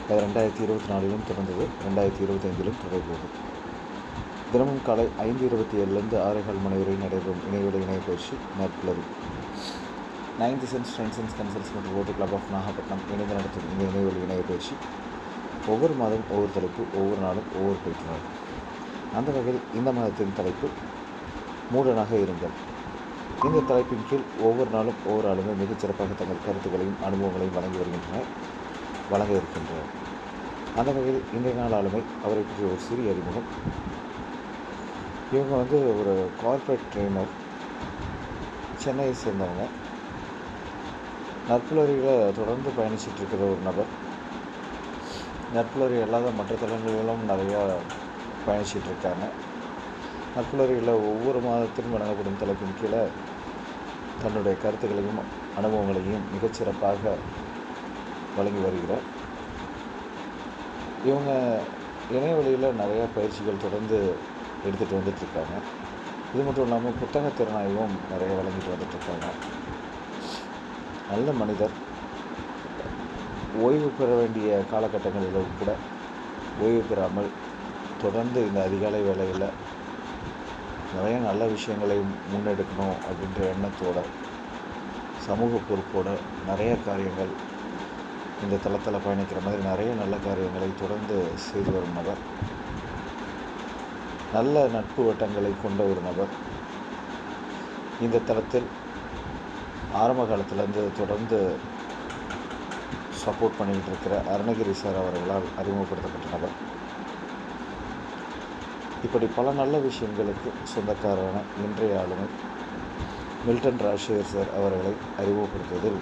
அது 2024 தொடர்ந்தது, 2025 தொடர்கிறது. தினமும் காலை 5:27 6:15 மணி வரை நடைபெறும் இணையவழி இணையப்பயிற்சி நட்புலரி. 9th சென்ஸ் ஃப்ரெண்ட் சென்ஸ் கன்சல்ஸ் மற்றும் ரோட்டரி கிளப் ஆஃப் நாகப்பட்டினம் இணைந்து நடத்தும் இந்த இணையவழி இணையப்பயிற்சி ஒவ்வொரு மாதம் ஒவ்வொரு தலைப்பு, ஒவ்வொரு நாளும் ஒவ்வொரு பயிற்சியாளர். அந்த வகையில் இந்த மாதத்தின் தலைப்பு மூடனாக இருங்கள். இந்த தலைப்பின் கீழ் ஒவ்வொரு நாளும் ஒவ்வொரு ஆளுமே மிகச்சிறப்பாக தங்கள் கருத்துக்களையும் அனுபவங்களையும் வழங்க இருக்கின்றனர். அந்த வகையில் இன்றைய நாள் ஆளுமை அவரை பற்றிய ஒரு சிறிய அறிமுகம். இவங்க ஒரு கார்ப்பரேட் ட்ரெயினர், சென்னையை சேர்ந்தவங்க. நட்புலரியில் தொடர்ந்து பயணிச்சுட்டு இருக்கிற ஒரு நபர். நட்புலரி அல்லாத மற்ற தளங்களிலும் நிறையா பயணிச்சுட்டு இருக்காங்க. நட்புலரியில் ஒவ்வொரு மாதத்திலும் வழங்கப்படும் தலைப்பின் கீழே தன்னுடைய கருத்துக்களையும் அனுபவங்களையும் மிகச்சிறப்பாக வழங்கி வருகிறார். இவங்க இணையவழியில் நிறையா பயிற்சிகள் தொடர்ந்து எடுத்துகிட்டு வந்துட்டுருக்காங்க. இது மட்டும் இல்லாமல் புத்தக திறனாய்வும் நிறைய வழங்கிட்டு வந்துட்டுருக்காங்க. நல்ல மனிதர். ஓய்வு பெற வேண்டிய காலகட்டங்களிலும் கூட ஓய்வு பெறாமல் தொடர்ந்து இந்த அதிகாலை வேளையில் நிறைய நல்ல விஷயங்களை முன்னெடுக்கணும் அப்படின்ற எண்ணத்தோட, சமூக பொறுப்போடு நிறைய காரியங்கள் இந்த தளத்தில் பயணிக்கிற மாதிரி நிறைய நல்ல காரியங்களை தொடர்ந்து செய்து வரும் நபர். நல்ல நட்பு வட்டங்களை கொண்ட ஒரு நபர். இந்த தளத்தில் ஆரம்ப காலத்திலேருந்து தொடர்ந்து சப்போர்ட் பண்ணிக்கிட்டு இருக்கிற அருணகிரி சார் அவர்களால் அறிமுகப்படுத்தப்பட்ட நபர். இப்படி பல நல்ல விஷயங்களுக்கு சொந்தக்காரரான இன்றைய ஆளுமை மில்டன் ராஜசேகர் சார் அவர்களை அறிமுகப்படுத்துவதில்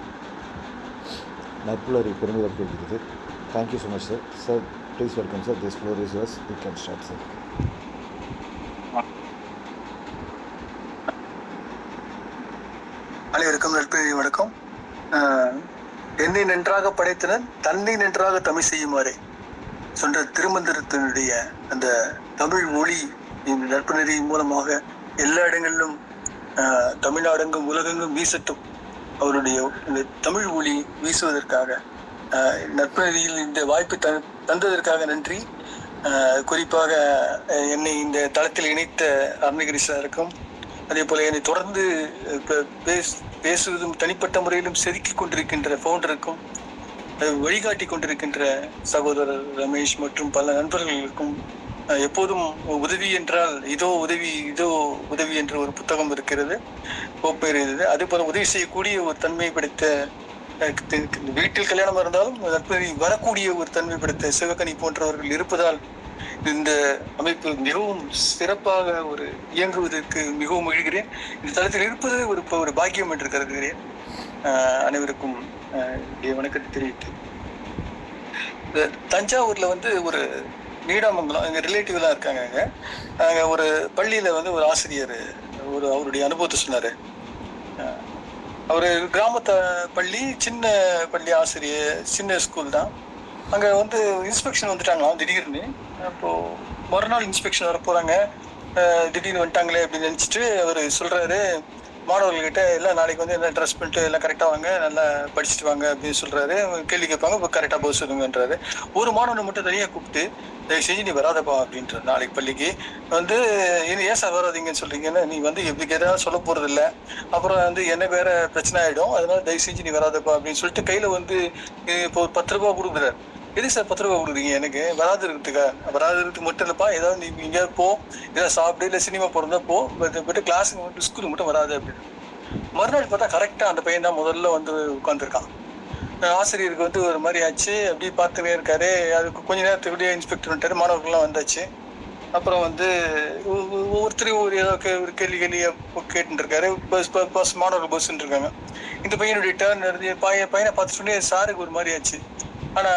நட்புலரி பெருமிதம் கொள்கிறது. Thank you so much sir. Sir please welcome sir. This floor is yours. You can start sir. அனைவருக்கும் நட்புலரி வணக்கம். என்னை நன்றாக படைத்தனர் தன்னை நன்றாக தமிழ் செய்யுமாறே சொன்ன திருமந்திரத்தினுடைய அந்த தமிழ் மொழி இந்த நட்புநெறி மூலமாக எல்லா இடங்களிலும் தமிழ்நாடெங்கும் உலகெங்கும் வீசட்டும். அவருடைய இந்த தமிழ் மொழி வீசுவதற்காக நட்புநெறியில் இந்த வாய்ப்பு தந்ததற்காக நன்றி. குறிப்பாக என்னை இந்த தளத்தில் இணைத்த அருணகிரி சாருக்கும், அதே போல என்னை தொடர்ந்து பேசுவதும் தனிப்பட்ட முறையிலும் செதுக்கி கொண்டிருக்கின்ற ஃபவுண்டருக்கும், வழிகாட்டி கொண்டிருக்கின்ற சகோதரர் ரமேஷ் மற்றும் பல நண்பர்களுக்கும், எப்போதும் உதவி என்றால் இதோ உதவி என்ற ஒரு புத்தகம் இருக்கிறது, கோப்பேர் இது. அதே போல உதவி செய்யக்கூடிய ஒரு தன்மை படைத்த, வீட்டில் கல்யாணம் இருந்தாலும் நட்புநெறி வரக்கூடிய ஒரு தன்மை படைத்த சிவகனி போன்றவர்கள் இருப்பதால் இந்த அமைப்பு மிகவும் சிறப்பாக ஒரு இயங்குவதற்கு மிகவும் மகிழ்கிறேன். இந்த தளத்தில் இருப்பது ஒரு பாக்கியம் என்று கருதுகிறேன். அனைவருக்கும் வணக்கத்தை தெரிவித்து, தஞ்சாவூர்ல ஒரு நீடாமங்கலம் எங்க ரிலேட்டிவ் எல்லாம் இருக்காங்க. அங்க ஒரு பள்ளியில ஒரு ஆசிரியர் அவருடைய அனுபவத்தை சொன்னாரு. அவரு கிராமத்து பள்ளி, சின்ன பள்ளி ஆசிரியர், சின்ன ஸ்கூல் தான். அங்க இன்ஸ்பெக்ஷன் வந்துட்டாங்களாம் திடீர்னு. அப்போ மறுநாள் இன்ஸ்பெக்ஷன் வர போறாங்க, திடீர்னு வந்துட்டாங்களே அப்படின்னு நினைச்சிட்டு அவர் சொல்றாரு மாணவர்கள்கிட்ட, எல்லாம் நாளைக்கு எல்லாம் ட்ரெஸ் பண்ணிட்டு எல்லாம் கரெக்டாக வாங்க, நல்லா படிச்சுட்டு வாங்க அப்படின்னு சொல்றாரு. கேள்வி கேட்பாங்க, இப்போ கரெக்டாக போக சொல்லுங்கன்றாரு. ஒரு மாணவனை மட்டும் தனியாக கூப்பிட்டு, தயவு செஞ்சு நீ வராதப்பா அப்படின்ற, நாளைக்கு பள்ளிக்கு ஏன் சார் வராதிங்கன்னு சொல்றீங்கன்னா, நீ எப்படி எதாவது சொல்ல போறது இல்லை, அப்புறம் என்ன வேற பிரச்சனை ஆயிடும், அதனால தயவு செஞ்சு நீ வராதப்பா அப்படின்னு சொல்லிட்டு கையில இப்போ 10 ரூபா கொடுக்குறாரு. எது சார் 10 ரூபா கொடுக்குறீங்க? எனக்கு வராது இருக்கிறதுக்கு மட்டும் இல்லப்பா, ஏதாவது நீ எங்கேயாவது போ, ஏதாவது சாப்பிட்டு இல்லை சினிமா போறதா போ, பட் கிளாஸுக்கு ஸ்கூலுக்கு மட்டும் வராது அப்படின்னு. மறுநாள் பார்த்தா கரெக்டா அந்த பையன் தான் முதல்ல உட்காந்துருக்கான். ஆசிரியருக்கு ஒரு மாதிரி ஆச்சு, அப்படி பார்த்துட்டே இருக்காரு. அதுக்கு கொஞ்ச நேரத்துக்குள்ளேயே இன்ஸ்பெக்டர் வந்துட்டாரு, மாணவர்கள்லாம் வந்தாச்சு. அப்புறம் ஒவ்வொருத்தரையும் ஒரு கேள்வி கேட்டுட்டு இருக்காரு. பஸ் மாணவர்கள் பஸ்ன்னு இருக்காங்க. இந்த பையனுடைய டேர்ன் பையனை பார்த்துட்டு சாருக்கு ஒரு மாதிரி ஆச்சு. ஆனா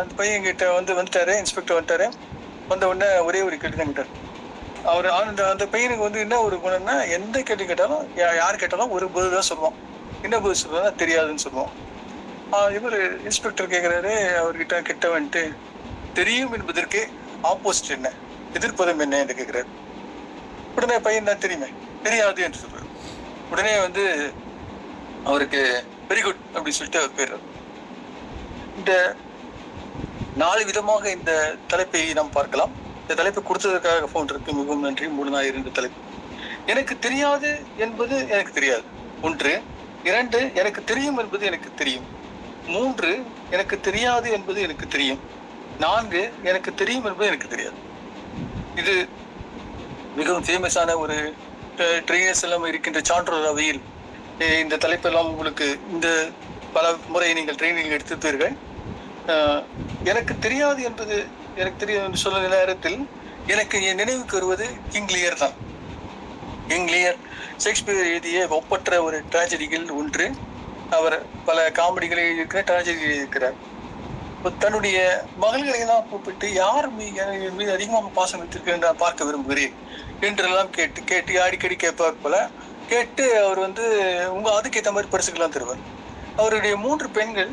அந்த பையன் கிட்ட வந்துட்டாரு, இன்ஸ்பெக்டர் வந்துட்டாரு. வந்த உடனே ஒரே ஒரு கேள்வி தான் கேட்டார். அவர் அந்த பையனுக்கு என்ன ஒரு குணம்னா, எந்த கேள்வி கேட்டாலும் யார் கேட்டாலும் ஒரு பதில் தான் சொல்லுவான். என்ன பதில் சொல்லுவாங்க தெரியாதுன்னு சொல்லுவான். இவர் இன்ஸ்பெக்டர் கேட்கிறாரு அவர்கிட்ட, கிட்ட தெரியும் என்பதற்கு ஆப்போசிட் என்ன, எதிர்ப்பதம் என்ன என்று கேட்கிறாரு. உடனே பையன் தான் தெரியுமே, தெரியாது என்று சொல்றாரு. உடனே அவருக்கு வெரி குட் அப்படின்னு சொல்லிட்டு அவர் போயிடுறாரு. இந்த 4 விதமாக இந்த தலைப்பை நாம் பார்க்கலாம். இந்த தலைப்பை கொடுத்ததற்காக ஃபவுண்டருக்கு மிகவும் நன்றி. 3 2 தலைப்பு. எனக்கு தெரியாது என்பது எனக்கு தெரியாது 1. 2 எனக்கு தெரியும் என்பது எனக்கு தெரியும். 3 எனக்கு தெரியாது என்பது எனக்கு தெரியும். 4 எனக்கு தெரியும் என்பது எனக்கு தெரியாது. இது மிகவும் ஃபேமஸான ஒரு ட்ரெயினர்ஸ் எல்லாம் இருக்கின்ற சான்றோர் அவையில் இந்த தலைப்பெல்லாம் உங்களுக்கு இந்த பல முறை நீங்கள் ட்ரைனிங் எடுத்திருப்பீர்கள். எனக்கு தெரியாது என்பது எனக்கு தெரியும் என்று சொல்ல நேரத்தில் எனக்கு என் நினைவுக்கு வருவது கிங் லியர் தான். கிங் லியர் ஷேக்ஸ்பியர் எழுதிய ஒப்பற்ற ஒரு டிராஜடிகள் ஒன்று. அவர் பல காமெடிகளை எழுதியிருக்கிறார், டிராஜடி எழுதியிருக்கிறார். தன்னுடைய மகள்களை எல்லாம் கூப்பிட்டு யார் மீது அதிகமாக பாசம் வைத்திருக்கிறேன் நான் பார்க்க விரும்புகிறேன் என்றெல்லாம் கேட்டு அடிக்கடி கேட்பார் போல. கேட்டு அவர் வந்து அதுக்கேற்ற மாதிரி பரிசுகள்லாம் தருவார். அவருடைய 3 பெண்கள்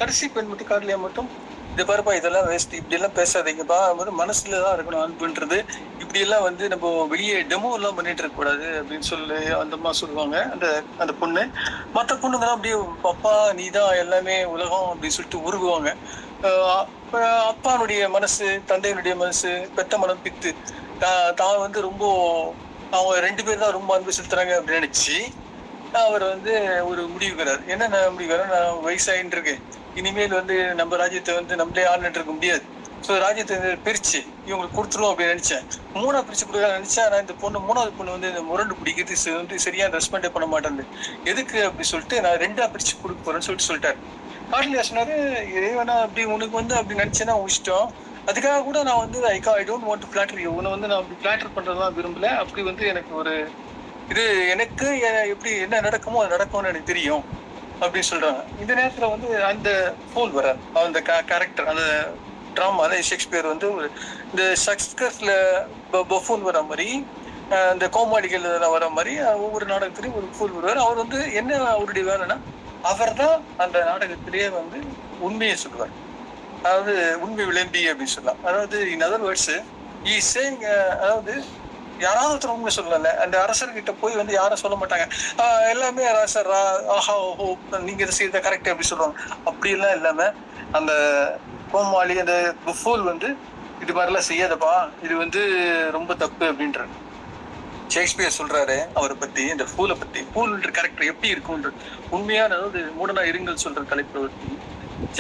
கடைசி பெண் மட்டும் கார்லியா மட்டும் இது பாருப்பா இதெல்லாம் வேஸ்ட், இப்படி எல்லாம் பேசாதீங்கப்பா, வந்து மனசுலதான் இருக்கணும் அன்புன்றது, இப்படி எல்லாம் வந்து நம்ம வெளியே டெமோ எல்லாம் பண்ணிட்டு இருக்க கூடாது அப்படின்னு சொல்லி அந்த அம்மா சொல்லுவாங்க. அந்த பொண்ணு மற்ற பொண்ணுங்கலாம் அப்படியே அப்பா நீதான் எல்லாமே உலகம் அப்படின்னு சொல்லிட்டு உருகுவாங்க. அப்பானுடைய மனசு தந்தையினுடைய மனசு பெத்த மனம் பித்து தான் வந்து ரொம்ப அவங்க 2 பேர் தான் ரொம்ப அன்பு செலுத்துறாங்க அப்படின்னு நினைச்சு அவர் வந்து ஒரு முடிவுகிறார். என்ன முடிவுகிறார், நான் வயசாயின்னு இருக்கேன், இனிமேல் வந்து நம்ம ராஜ்யத்தை வந்து நம்மளே ஆளுநர் இருக்க முடியாது, ஸோ ராஜ்யத்தை பிரிச்சு இவங்களுக்கு கொடுத்துருவோம் அப்படின்னு நினைச்சேன். 3ஆ பிரிச்சு கொடுக்க நினைச்சா நான் இந்த பொண்ணு 3வது பொண்ணு வந்து இந்த முரண்டு பிடிக்கிறது வந்து சரியான ரெஸ்பாண்டே பண்ண மாட்டேன், எதுக்கு அப்படி சொல்லிட்டு நான் 2ஆ பிரிச்சு கொடுக்க போறேன்னு சொல்லிட்டாரு. கார்லியா சொன்னாரு வேணா அப்படி உனக்கு வந்து அப்படி நினைச்சேன்னா இஷ்டம், அதுக்காக கூட நான் வந்து I don't want to ஃபிளாட்டர் you, உன்னை வந்து நான் அப்படி ஃபிளாட்டர் பண்றதுலாம் விரும்பல, அப்படி வந்து எனக்கு ஒரு இது எனக்கு எப்படி என்ன நடக்குமோ அது நடக்கும்னு எனக்கு தெரியும் அப்படின்னு சொல்றாங்க. இந்த நேரத்துல வந்து அந்த ஃபூல் வர அந்த கேரக்டர் அந்த டிராமா ஷேக்ஸ்பியர் வந்து இந்த சக்சஸ்ல பஃபூன் வர மாதிரி அந்த கோமாளிகள் வர மாதிரி ஒவ்வொரு நாடகத்திலையும் ஒரு ஃபூல் வருவார். அவர் வந்து என்ன அவருடைய வேலைன்னா அவர் தான் அந்த நாடகத்திலேயே வந்து உண்மையை சொல்லுவார், அதாவது உண்மை விளம்பி அப்படின்னு சொல்லலாம். அதாவது இன் அதர் வேர்ட்ஸ் அதாவது யாராவது ஒருத்தர் உண்மை சொல்லல, அந்த அரசர்கிட்ட போய் வந்து யாரும் சொல்ல மாட்டாங்க, எல்லாமே அரசர் ஆஹா ஓஹோ நீங்க இதை செய்யறத கரெக்ட் அப்படி சொல்லுவாங்க. அப்படி எல்லாம் இல்லாம அந்த கோமாளி அந்த ஃபூல் வந்து இது மாதிரிலாம் செய்யாதப்பா, இது வந்து ரொம்ப தப்பு அப்படின்ற ஷேக்ஸ்பியர் சொல்றாரு அவரை பத்தி, இந்த ஃபூலை பத்தி. ஃபூல்ன்ற கேரக்டர் எப்படி இருக்கும்ன்ற உண்மையான அதாவது மூடனா இருங்கள் சொல்ற தலைப்பு பத்தி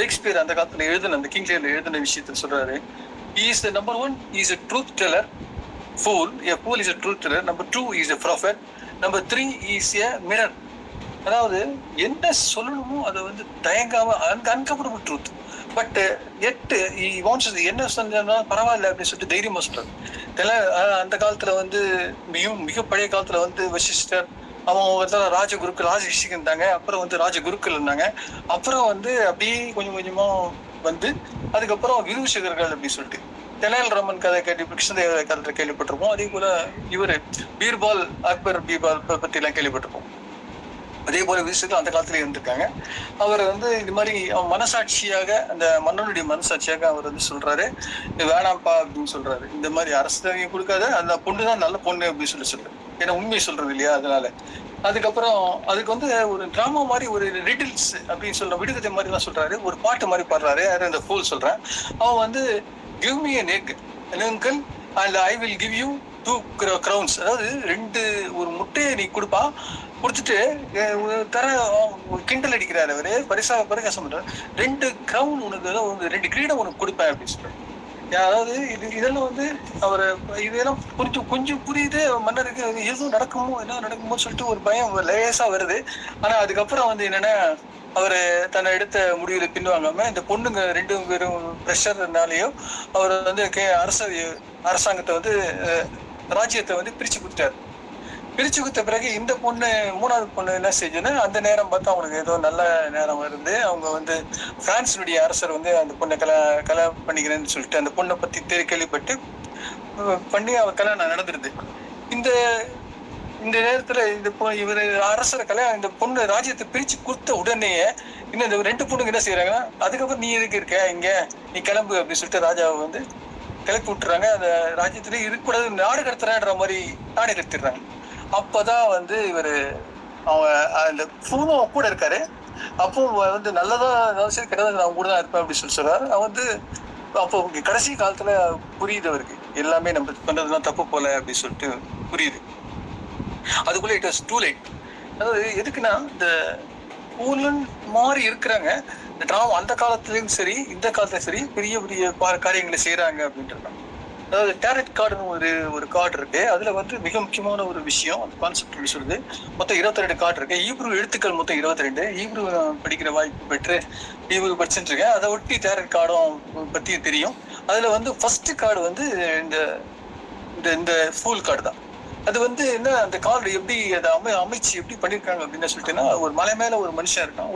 ஷேக்ஸ்பியர் அந்த காலத்துல எழுதின அந்த கிங் லியர்ல எழுதின விஷயத்த சொல்றாரு. He is the number 1, he is a truth teller. Fool, a fool is a truth teller. Number 2 is a prophet. Number 3 is a mirror. அதாவது என்ன சொல்லணுமோ அதை வந்து தயங்காம அன்கம்ஃபர்டபுள் ட்ரூத், பட் என்ன சொன்னாலும் பரவாயில்ல அப்படின்னு சொல்லிட்டு தைரியமா சொல்றாரு. அந்த காலத்துல வந்து மிக பழைய காலத்துல வந்து வசிஷ்டர் அவங்க ராஜகுருக்கள் ராஜரிஷிகள் இருந்தாங்க, அப்புறம் வந்து ராஜகுருக்கள் இருந்தாங்க, அப்புறம் வந்து அப்படியே கொஞ்சம் கொஞ்சமா வந்து அதுக்கப்புறம் விதூஷகர்கள் அப்படின்னு சொல்லிட்டு தெனாலிராமன் கதை கிருஷ்ணதேவ கதை கேள்விப்பட்டிருப்போம். அதே போல இவரு பீர்பால் அக்பர் பீர்பால் பத்தி எல்லாம் கேள்விப்பட்டிருப்போம். அதே போல விதூஷகர்கள் அந்த காலத்துல இருந்திருக்காங்க. அவர் வந்து இது மாதிரி மனசாட்சியாக அந்த மன்னனுடைய மனசாட்சியாக அவர் வந்து சொல்றாரு வேணாம்ப்பா அப்படின்னு சொல்றாரு, இந்த மாதிரி அரசு கொடுக்காத அந்த பொண்ணுதான் நல்ல பொண்ணு அப்படின்னு சொல்றாரு, ஏன்னா உண்மையை சொல்றது இல்லையா அதனால. அதுக்கப்புறம் அதுக்கு வந்து ஒரு டிராமா மாதிரி ஒரு ரிடில்ஸ் அப்படின்னு சொல்ற விடுகதை மாதிரி தான் சொல்றாரு, ஒரு பாட்டு மாதிரி பாடுறாரு. யாரு அந்த ஃபூல் சொல்றேன், அவன் வந்து give me an egg an uncle and I will give you 2 crowns. அதாவது 2 ஒரு முட்டையை நீ கொடுப்பா, கொடுத்துட்டு தர கிண்டல் அடிக்கிறாரு அவரு, பரிகாசம் பண்றாரு, 2 கிரவுன் உனக்கு 2 கிரீடம் உனக்கு கொடுப்பேன் அப்படின்னு சொல்றாரு. அதாவது இதெல்லாம் வந்து அவரு இதெல்லாம் கொஞ்சம் புரியுது மன்னருக்கு, எதுவும் நடக்குமோ சொல்லிட்டு ஒரு பயம் லேசா வருது. ஆனா அதுக்கப்புறம் வந்து என்னன்னா அவரு தன்னை எடுத்த முடிவுல பின்வாங்காம இந்த பொண்ணுங்க 2 பேரும் ப்ரெஷர்னாலேயோ அவர் வந்து அரசாங்கத்தை வந்து ராஜ்யத்தை வந்து பிரிச்சு கொடுத்தாரு. பிரிச்சு கொடுத்த பிறகு இந்த பொண்ணு 3வது பொண்ணு என்ன செஞ்சுன்னா அந்த நேரம் பார்த்தா அவங்களுக்கு ஏதோ நல்ல நேரம் வருது, அவங்க வந்து பிரான்ஸினுடைய அரசர் வந்து அந்த பொண்ணை கல்யாணம் பண்ணிக்கிறேன்னு சொல்லிட்டு அந்த பொண்ணை பத்தி கேள்விப்பட்டு பண்ணி அவ கல்யாணம் நடந்துருது. இந்த நேரத்துல இவர் அரசரை இந்த பொண்ணு ராஜ்யத்தை பிரிச்சு கொடுத்த உடனேயே இன்னும் இந்த 2 பொண்ணுங்க என்ன செய்யறாங்கன்னா அதுக்கப்புறம் நீ எதுக்கு இருக்க இங்க, நீ கிளம்பு அப்படின்னு சொல்லிட்டு ராஜாவை வந்து கிளப்பி விட்டுறாங்க. அந்த ராஜ்யத்திலே இருக்கக்கூடாது, நாடு கடத்துறான்ற மாதிரி நாடு கடத்திடுறாங்க. அப்பதான் வந்து இவரு அவங்க அந்த ஃபூலும் கூட இருக்காரு, அப்போ வந்து நல்லதா இருந்தாலும் சரி கெட்டதா நான் கூட தான் இருப்பேன் அப்படின்னு சொல்லி சொல்றாரு. அவன் வந்து அப்போ கடைசி காலத்துல புரியுது அவருக்கு, எல்லாமே நம்ம பண்றதுலாம் தப்பு போல அப்படின்னு சொல்லிட்டு புரியுது. அதுக்குள்ள இட் வாஸ் டூ லேட். அதாவது எதுக்குன்னா, இந்த ஊர்லன் மாறி இருக்கிறாங்க. இந்த டிராமா அந்த காலத்துலயும் சரி, இந்த காலத்துலயும் சரி பெரிய பெரிய காரியங்களை செய்யறாங்க அப்படின்ட்டு. அதாவது டேரட் கார்டுன்னு ஒரு கார்டு இருக்கு. அதுல வந்து மிக முக்கியமான ஒரு விஷயம் அந்த கான்செப்ட் சொல்லுது. மொத்தம் 22 கார்டு இருக்கு. ஈப்ரு எழுத்துக்கள் மொத்தம் 22. ஈப்ரு படிக்கிற வாய்ப்பு பெற்று ஈப்ரு படிச்சுட்டு இருக்கேன். அதை ஒட்டி டேரட் கார்டும் பத்தி தெரியும். அதுல வந்து ஃபர்ஸ்ட் கார்டு வந்து இந்த இந்த ஃபூல் கார்டு தான். அது வந்து என்ன, அந்த கார்டு எப்படி அதை அமைச்சு எப்படி பண்ணிருக்காங்க அப்படின்னு சொல்லிட்டுன்னா, ஒரு மலை மேல ஒரு மனுஷன் இருக்கான்,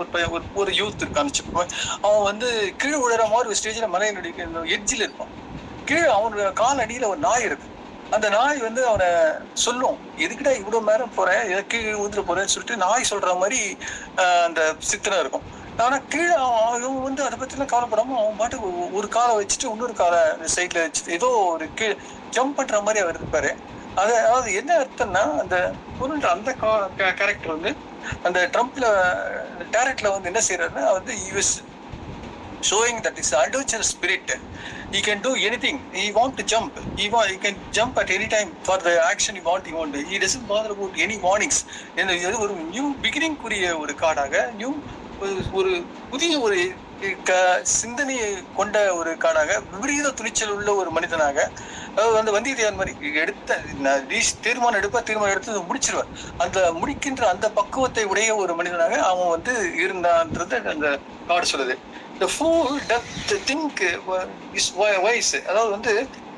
ஒரு யூத் இருக்கான்னு வச்சுக்கோங்க. அவன் வந்து கீழே விழுற மாதிரி ஒரு ஸ்டேஜ்ல மலையினுடைய எட்ஜில் இருப்பான். கீழே அவனோட கால் அடியில ஒரு நாய் இருக்கு. அந்த நாய் வந்து அவனை சொல்லும், எதுக்கிட்ட இவ்வளவு நேரம் போறேன், எதுக்கு ஊந்துட போறேன்னு சொல்லிட்டு நாய் சொல்ற மாதிரி அந்த சித்திரம் இருக்கும். ஆனா கீழே அவன் வந்து அதை பத்தி எல்லாம் கவலைப்படாம அவன் பாட்டுக்கு ஒரு காலை வச்சுட்டு இன்னொரு காலை சைட்ல வச்சுட்டு ஏதோ ஒரு ஜம்ப் பண்ற மாதிரி அவர் இருப்பாரு. அதாவது என்ன அர்த்தம்னா, அந்த பொருள் அந்த கேரக்டர் வந்து அந்த ட்ரம்ப்ல டேரக்ட்ல வந்து என்ன செய்யறாருன்னா வந்து US showing that this adventurous spirit, he can do anything. He want to jump. He can jump at any time for the action he want. He doesn't bother about any warnings. இது ஒரு new beginning கூறிய ஒரு காடாக, ஒரு புதிய ஒரு சிந்தனையை கொண்ட ஒரு காடாக, விபரீத துணிச்சல் உள்ள ஒரு மனிதனாக, அதாவது வந்து வந்தியத்தேவன் மாதிரி தீர்மானம் எடுத்து முடிச்சிருவார். அந்த முடிக்கின்ற அந்த பக்குவத்தை உடைய ஒரு மனிதனாக அவன் வந்து இருந்தான்றது அந்த காடு சொல்லுது. The fool doth think is wise. அதாவது வந்து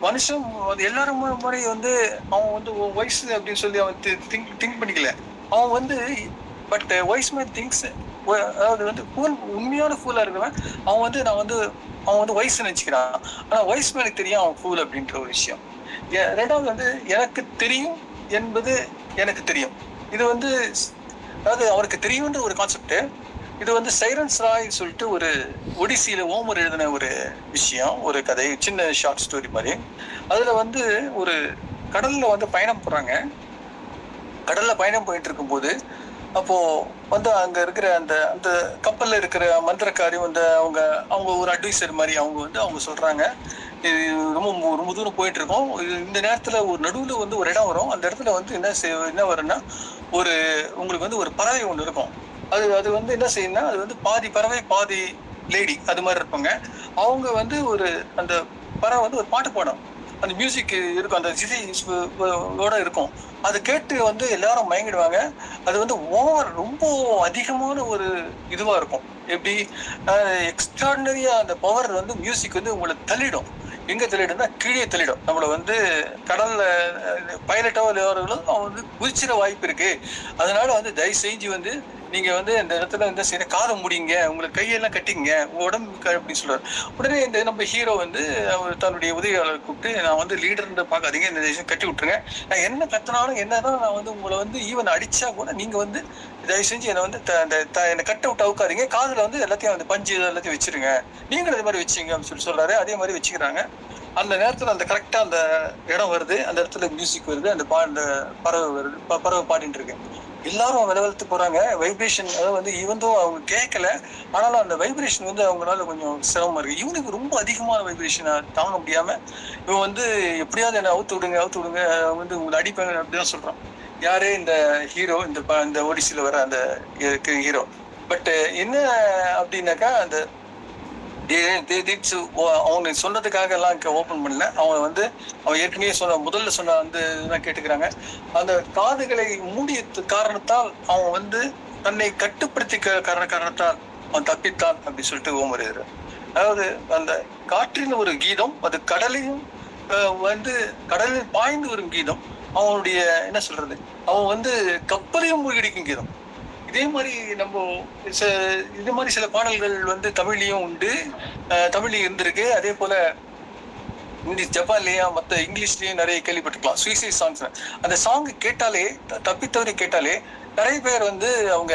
மனுஷன் எல்லாரும் முறை வந்து அவன் வந்து வயசு அப்படின்னு சொல்லி அவன் திங்க் பண்ணிக்கல. அவன் வந்து பட் வைஸ் மேன் திங்ஸ், அதாவது வந்து உண்மையான ஃபூலா இருக்கிறவன் அவன் வந்து அவன் வந்து வயசு நினைச்சுக்கிறான். ஆனா வைஸ் மேனுக்கு தெரியும் அவன் ஃபூல் அப்படின்ற ஒரு விஷயம். ரெண்டாவது வந்து எனக்கு தெரியும் என்பது எனக்கு தெரியும். இது வந்து அதாவது அவருக்கு தெரியும்ன்ற ஒரு கான்செப்ட். இது வந்து சைரன்ஸ் ராய் சொல்லிட்டு ஒரு ஒடிசியில ஓமர் எழுதின ஒரு விஷயம், ஒரு கதை, சின்ன ஷார்ட் ஸ்டோரி மாதிரி. அதுல வந்து ஒரு கடல்ல வந்து பயணம் போறாங்க. கடல்ல பயணம் போயிட்டு இருக்கும்போது அப்போ வந்து அங்க இருக்கிற அந்த அந்த கப்பல்ல இருக்கிற மந்திரக்காரி வந்து அவங்க ஒரு அட்வைசர் மாதிரி அவங்க சொல்றாங்க, ரொம்ப தூரம் போயிட்டு இருக்கோம், இந்த நேரத்துல ஒரு நடுவுல வந்து ஒரு இடம் வரும். அந்த இடத்துல வந்து என்ன வரும்னா, உங்களுக்கு வந்து ஒரு பறவை ஒண்ணு இருக்கும். அது வந்து என்ன செய்யும்னா, அது வந்து பாதி பறவை பாதி லேடி அது மாதிரி இருப்பாங்க. அவங்க வந்து அந்த பறவை வந்து ஒரு பாட்டு பாடும். அந்த மியூசிக் இருக்கும், அந்த இசையோட இருக்கும். அதை கேட்டு வந்து எல்லாரும் மயங்கிடுவாங்க. அது வந்து ரொம்ப அதிகமான ஒரு இதுவா இருக்கும். எப்படி எக்ஸ்ட்ராடினரியா அந்த பவர் வந்து மியூசிக் வந்து உங்களை தள்ளிடும். எங்க தள்ளிடும்னா கீழே தள்ளிடும். நம்மளை வந்து கடல்ல பைலட்டோ இல்லவர்களும் அவன் வந்து குதிச்சிட வாய்ப்பு இருக்கு. அதனால வந்து தயவு செஞ்சு வந்து நீங்க வந்து இந்த இடத்துல வந்து சரி காதை முடிங்க, உங்களுக்கு கையெல்லாம் கட்டிங்க, உடம்பு அப்படின்னு சொல்றாரு. உடனே இந்த நம்ம ஹீரோ வந்து அவர் தன்னுடைய உதவியாளர் கூப்பிட்டு, நான் வந்து லீடர்ன்னு பார்க்காதீங்க, இந்த தேசம் கட்டி விட்டுருங்க, நான் என்ன கத்தினாலும் என்னதான் நான் வந்து உங்களை வந்து ஈவன் அடிச்சா கூட நீங்க வந்து தயவு செஞ்சு என்னை வந்து என்னை கட்ட விட்டு அவுக்காதீங்க, காதுல வந்து எல்லாத்தையும் வந்து பஞ்சு எல்லாத்தையும் வச்சிருங்க, நீங்களும் இதே மாதிரி வச்சுங்க அப்படின்னு சொல்றாரு. அதே மாதிரி வச்சுக்கிறாங்க. அந்த நேரத்துல அந்த கரெக்டா அந்த இடம் வருது, அந்த இடத்துல மியூசிக் வருது, அந்த பறவை வருது, பறவை பாடிட்டு இருக்கு. எல்லாரும் விலவெழுத்து போறாங்க. வைப்ரேஷன், அதாவது வந்து இவந்தும் அவங்க கேட்கல, ஆனாலும் அந்த வைப்ரேஷன் வந்து அவங்களால கொஞ்சம் சிரமமா இருக்கு. இவனுக்கு ரொம்ப அதிகமான வைப்ரேஷனை தாங்க முடியாம இவன் வந்து எப்படியாவது என்ன அவுத்து விடுங்க வந்து உங்களை அடிப்பாங்க அப்படிதான் சொல்றான். யாரு இந்த ஹீரோ, இந்த ஒடிசில வர அந்த ஹீரோ. பட் என்ன அப்படின்னாக்கா, அந்த அவங்க சொன்னதுக்காக எல்லாம் ஓபன் பண்ணல. அவன் ஏற்கனவே முதல்ல சொன்ன வந்து இதெல்லாம் கேட்டுக்கிறாங்க. அந்த காதுகளை மூடிய காரணத்தால் அவன் வந்து தன்னை கட்டுப்படுத்தி காரணத்தால் அவன் தப்பித்தான் அப்படின்னு சொல்லிட்டு ஓமர் எழுதுறார். அதாவது அந்த காற்றின் ஒரு கீதம், அது கடலில் பாய்ந்து வரும் கீதம். அவனுடைய என்ன சொல்றது, அவன் வந்து கப்பலையும் மூழ்கடிக்கும் கீதம். இதே மாதிரி இது மாதிரி சில பாடல்கள் வந்து தமிழ்லயும் உண்டு, தமிழ்லயும் இருந்திருக்கு. அதே போல ஜப்பான்லயும் மற்ற இங்கிலீஷ்லயும் நிறைய கேள்விப்பட்டிருக்கலாம். Suicide songs. அந்த சாங் கேட்டாலே, தப்பித்தவரை கேட்டாலே நிறைய பேர் வந்து அவங்க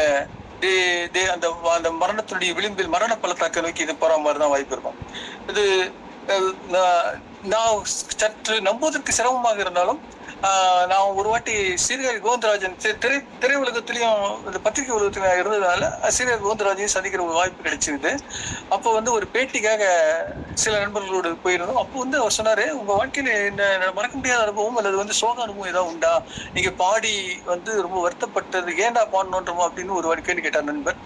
அந்த மரணத்தினுடைய விளிம்பில் மரண பள்ளத்தாக்க நோக்கி இது போற மாதிரிதான் வாய்ப்பு இருக்கும். இது நான் சற்று நம்புவதற்கு சிரமமாக இருந்தாலும் நான் ஒரு வாட்டி சீர்காழி கோவிந்தராஜன் திரை உலகத்திலையும் இந்த பத்திரிகை உலகத்திலும் இருந்ததுனால சீர்காழி கோவிந்தராஜையும் சந்திக்கிற ஒரு வாய்ப்பு கிடைச்சிருது. அப்போ வந்து ஒரு பேட்டிக்காக சில நண்பர்களோடு போயிருந்தோம். அப்போ வந்து அவர் சொன்னாரு, உங்க வாழ்க்கையில என்ன மறக்க முடியாத அனுபவம் அல்லது வந்து சோக அனுபவம் ஏதாவது உண்டா? நீங்க பாடி வந்து ரொம்ப வருத்தப்பட்டது, ஏன்டா பாடணுன்றோமோ அப்படின்னு ஒரு வாட்டி கேள்வி கேட்டார் நண்பர்.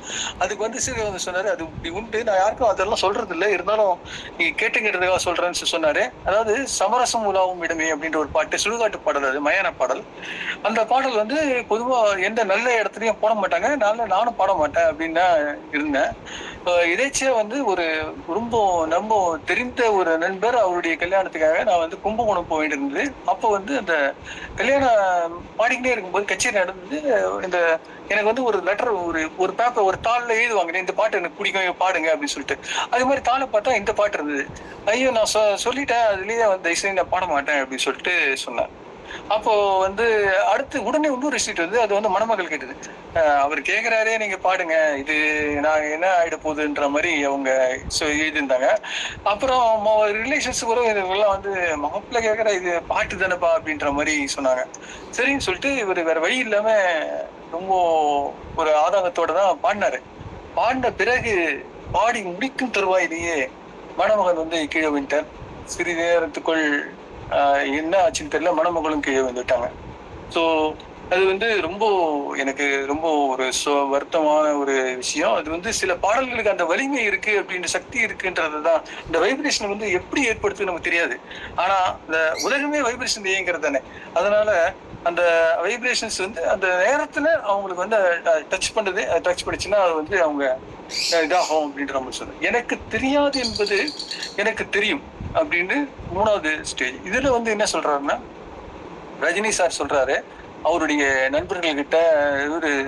அதுக்கு வந்து சீர்காழி சொன்னாரு, அது இப்படி உண்டு, நான் யாருக்கும் அதெல்லாம் சொல்றது இல்லை, இருந்தாலும் நீங்க கேட்டுங்கிறதுக்காக சொல்றேன்னு சொன்னாரு. அதாவது சமரசம் உலாவும் இடமே அப்படின்ற ஒரு பாட்டு, சுடுகாட்டு பாடல், அது மயான பாடல். அந்த பாடல் வந்து பொதுவா எந்த நல்ல இடத்துலயும் போட மாட்டாங்க, நானும் பாட மாட்டேன் அப்படின்னு தான் இருந்தேன். இதைச்சியா வந்து ஒரு ரொம்ப தெரிந்த ஒரு நண்பர், அவருடைய கல்யாணத்துக்காக நான் வந்து கும்பகோணம் போக வேண்டியிருந்தது. அப்போ வந்து அந்த கல்யாணம் பாடிக்கிட்டே இருக்கும்போது கச்சேரி நடந்தது. இந்த எனக்கு வந்து ஒரு லெட்டர், ஒரு பேப்பர், ஒரு தாளில் எழுதுவாங்க, இந்த பாட்டு எனக்கு பிடிக்கும், பாடுங்க அப்படின்னு சொல்லிட்டு. அது மாதிரி தாளை பார்த்தா இந்த பாட்டு இருந்தது. ஐயோ, நான் சொல்லிட்டேன், அதுலயே வந்து தயவுசெய்து நான் பாட மாட்டேன் அப்படின்னு சொல்லிட்டு சொன்னேன். அப்போ வந்து அடுத்து உடனே இன்னொரு ரிசீட் வந்து அது வந்து மணமகள் கேட்டது. அவர் கேட்கிறாரே, நீங்க பாடுங்க, இது நான் என்ன ஆயிட போகுதுன்ற மாதிரி அவங்க எழுதியிருந்தாங்க. அப்புறம் ரிலேஷன்ஸ் கூட இதெல்லாம் வந்து மாப்பிள்ள கேட்கற, இது பாட்டு தானேப்பா அப்படின்ற மாதிரி சொன்னாங்க. சரின்னு சொல்லிட்டு இவர் வேற வழி இல்லாம ரொம்ப ஒரு ஆதங்கத்தோட தான் பாடினாரு. பாடின பிறகு பாடி முடிக்கும் தருவாயிலேயே மணமகன் வந்து கீழே விட்டார். சிறிது நேரத்துக்குள் என்ன ஆச்சுன்னு தெரியல, மணமகளும் கீழே வந்துட்டாங்க. ஸோ அது வந்து எனக்கு ரொம்ப ஒரு வருத்தமான ஒரு விஷயம். அது வந்து சில பாடல்களுக்கு அந்த வலிமை இருக்கு, அப்படின்ற சக்தி இருக்குன்றதுதான். இந்த வைப்ரேஷன் வந்து எப்படி ஏற்படுத்துன்னு நமக்கு தெரியாது, ஆனா இந்த உலகமே வைப்ரேஷன் இயங்கிறது தானே. அதனால அந்த வைப்ரேஷன்ஸ் வந்து அந்த நேரத்துல அவங்களுக்கு வந்து டச் பண்ணிச்சுன்னா அது வந்து அவங்க இதாகும் அப்படின்ற மாதிரி சொல்லுது. எனக்கு தெரியாது என்பது எனக்கு தெரியும் அப்படின்னு 3வது ஸ்டேஜ். இதுல வந்து என்ன சொல்றாருன்னா, ரஜினி சார் சொல்றாரு, அவருடைய நண்பர்கள் கிட்ட,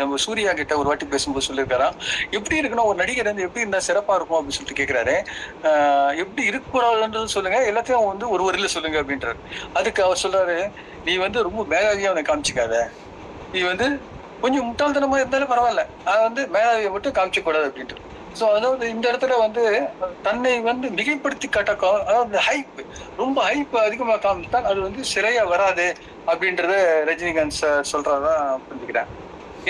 நம்ம சூர்யா கிட்ட ஒரு வாட்டி பேசும்போது சொல்லியிருக்காராம், எப்படி இருக்கணும் ஒரு நடிகர் வந்து எப்படி இருந்தா சிறப்பா இருக்கும் அப்படின்னு சொல்லிட்டு கேட்கிறாரு. எப்படி இருக்கக்கூடாதுன்றது சொல்லுங்க, எல்லாத்தையும் வந்து ஒரு வரியில சொல்லுங்க அப்படின்றாரு. அதுக்கு அவர் சொல்றாரு, நீ வந்து ரொம்ப மேலாவியா அவனை காமிச்சிக்காத, நீ வந்து கொஞ்சம் முட்டாள்தனமா இருந்தாலும் பரவாயில்ல, அதை வந்து மேலாவியை மட்டும் காமிக்க கூடாது அப்படின்ட்டு. ஸோ அதாவது இந்த இடத்துல வந்து தன்னை வந்து மிகைப்படுத்தி காட்ட, அதாவது ஹைப், ரொம்ப ஹைப் அதிகமாக காமித்தால் அது வந்து சிறையா வராது அப்படின்றத ரஜினிகாந்த் சார் சொல்றதா புரிஞ்சுக்கிறேன்.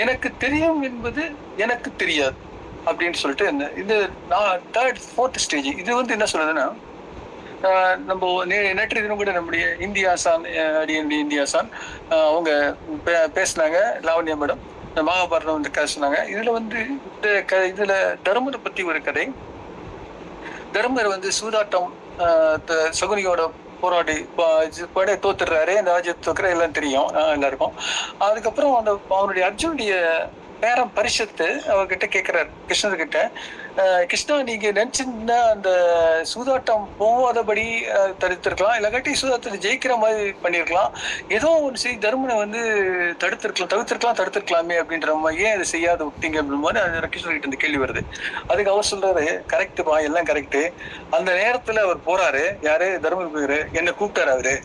எனக்கு தெரியும் என்பது எனக்கு தெரியாது அப்படின்னு சொல்லிட்டு இந்த ஃபோர்த் ஸ்டேஜ். இது வந்து என்ன சொல்லுதுன்னா, நம்ம நேற்று தினம் கூட நம்முடைய இந்தியாசான் இந்தியாசான் அவங்க பேசினாங்க, லாவண்யா மேடம் மகாபாரதம் வந்து பேசினாங்க. இதுல வந்து இதுல தர்மரை பத்தி ஒரு கதை. தர்மர் வந்து சூதாட்டம் சகுனியோட போராடி தோத்துடுறாரு, இந்த ராஜ்யத்தை தோக்குற எல்லாம் தெரியும் எல்லாருக்கும். அதுக்கப்புறம் அவனுடைய அர்ஜுனுடைய பேரம் பரிஷத்து அவர்கிட்ட கேட்கிறார், கிருஷ்ணர்கிட்ட, கிருஷ்ணா நீங்க நினைச்சிருந்தா அந்த சூதாட்டம் போகாதபடி தடுத்திருக்கலாம், இல்லாட்டி சூதாட்டத்தை ஜெயிக்கிற மாதிரி பண்ணிருக்கலாம், ஏதோ ஒன்று செய்தி தர்மனை வந்து தடுத்திருக்கலாமே அப்படின்ற மாதிரி, ஏன் அதை செய்யாத விட்டீங்க அப்படின்ற மாதிரி கிருஷ்ணர்கிட்ட இந்த கேள்வி வருது. அதுக்கு அவர் சொல்றாரு, கரெக்டுப்பா, எல்லாம் கரெக்டு. அந்த நேரத்துல அவர் போறாரு, யாரு, தர்மர் போயிரு, என்ன கூப்பிட்டாரு அவரு,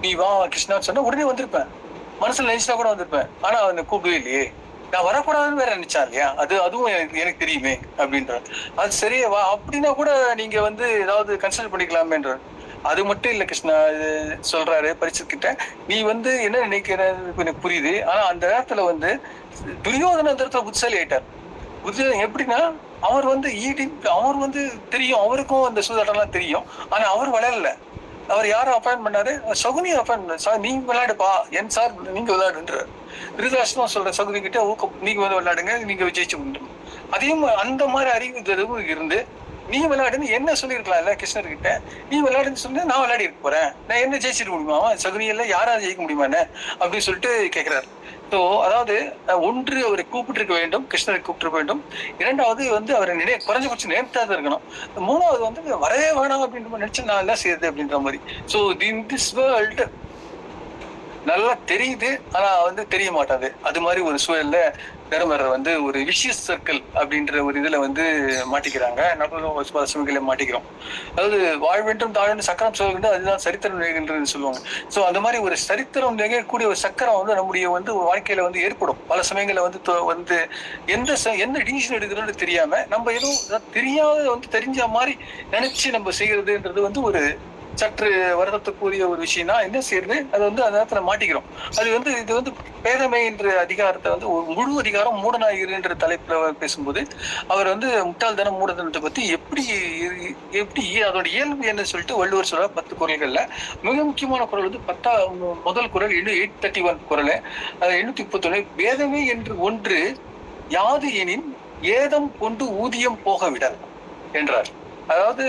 நீ வா கிருஷ்ணான்னு சொன்னா உடனே வந்திருப்பேன், மனசுல நினைச்சா கூட வந்திருப்பேன். ஆனா அவனை கூப்பிடவே இல்லையே, நான் வரக்கூடாதுன்னு வேற நினைச்சா இல்லையா, அதுவும் எனக்கு தெரியுமே அப்படின்ற. அது சரியா வா அப்படின்னா கூட நீங்க வந்து ஏதாவது கன்சல்ட் பண்ணிக்கலாமேன்ற. அது மட்டும் இல்ல கிருஷ்ணா, சொல்றாரு பரிசுக்கிட்ட, நீ வந்து என்ன நினைக்கிறது எனக்கு புரியுது, ஆனா அந்த நேரத்துல வந்து துரியோதன அந்த இடத்துல புத்திசாலி ஆயிட்டார். புத்திசாலி எப்படின்னா, அவர் வந்து அவர் வந்து தெரியும், அவருக்கும் அந்த சூதாட்டம்லாம் தெரியும், ஆனா அவர் விளையாடல. அவர் யாரும் அப்பாயின் பண்ணாரு, சகுனி அப்பாயின் பண்ணாரு. சார் நீங்க விளையாடுப்பா, என் சார் நீங்க விளையாடுன்றாரு. திருதாசனம் சொல்ற சகுனி கிட்ட ஊக்கம், நீங்க வந்து விளையாடுங்க, நீங்க விஜயிச்சு முடியும். அதையும் அந்த மாதிரி அறிவு இருந்து நீ விளையாடுன்னு என்ன சொல்லியிருக்கலாம்ல கிருஷ்ணர் கிட்ட, நீ விளையாடுன்னு சொன்னா நான் விளையாடி இருக்க போறேன், நான் என்ன ஜெயிச்சிட்டு முடியுமா, சகுனியெல்லாம் யாராவது ஜெயிக்க முடியுமான்னு அப்படின்னு சொல்லிட்டு கேட்கிறாரு. ஸோ அதாவது ஒன்று அவரை கூப்பிட்டு வேண்டும், கிருஷ்ணரை கூப்பிட்டு வேண்டும். இரண்டாவது வந்து அவரை குறைஞ்சபட்சம் நினைத்தாவது இருக்கணும். மூணாவது வந்து வரவே வேணாம் அப்படின்ற நினைச்சு நான் எல்லாம் செய்யுது அப்படின்ற மாதிரி. ஸோ இன் திஸ் வேர்ல்டு நல்லா தெரியுது, ஆனா வந்து தெரிய மாட்டாது. அது மாதிரி ஒரு சூழல்ல தர்மர் வந்து ஒரு விஷியஸ் சர்க்கிள் அப்படின்ற ஒரு இதுல வந்து மாட்டிக்கிறாங்க. நம்மளும் பல சமயங்களை மாட்டிக்கிறோம். அதாவது வாழ்வென்றும் தாழ்ந்து சக்கரம் சொல்கின்ற, அதுதான் சரித்திரம் நிகழ்கின்றது சொல்லுவாங்க. ஸோ அந்த மாதிரி ஒரு சரித்திரம் நிகழக்கூடிய ஒரு சக்கரம் வந்து நம்முடைய வந்து வாழ்க்கையில வந்து ஏற்படும். பல சமயங்களை வந்து எந்த டிசிஷன் எடுக்கிறோன்னு தெரியாம நம்ம ஏதோ தெரியாத வந்து தெரிஞ்ச மாதிரி நினைச்சு நம்ம செய்யறதுன்றது வந்து ஒரு சற்று வருத்தத்துக்குரிய ஒரு விஷயம் தான். என்ன செய்யறது, அது வந்து அந்த நேரத்துல மாட்டிக்கிறோம். அது வந்து இது வந்து பேதமை என்ற அதிகாரத்தை வந்து ஒரு முழு அதிகாரம் மூடனாயிரு என்ற தலைப்புல பேசும்போது அவர் வந்து முட்டாள்தனம் மூடத்தனத்தை பத்தி எப்படி அதோட இயல்பு என்ன சொல்லிட்டு வள்ளுவர் சொல்ற 10 குறள்கள்ல மிக முக்கியமான குறள் வந்து முதல் குறள் 831 குறள், 831 பேதமை என்று ஒன்று யாது எனின் ஏதம் கொண்டு ஊதியம் போக விடல் என்றார். அதாவது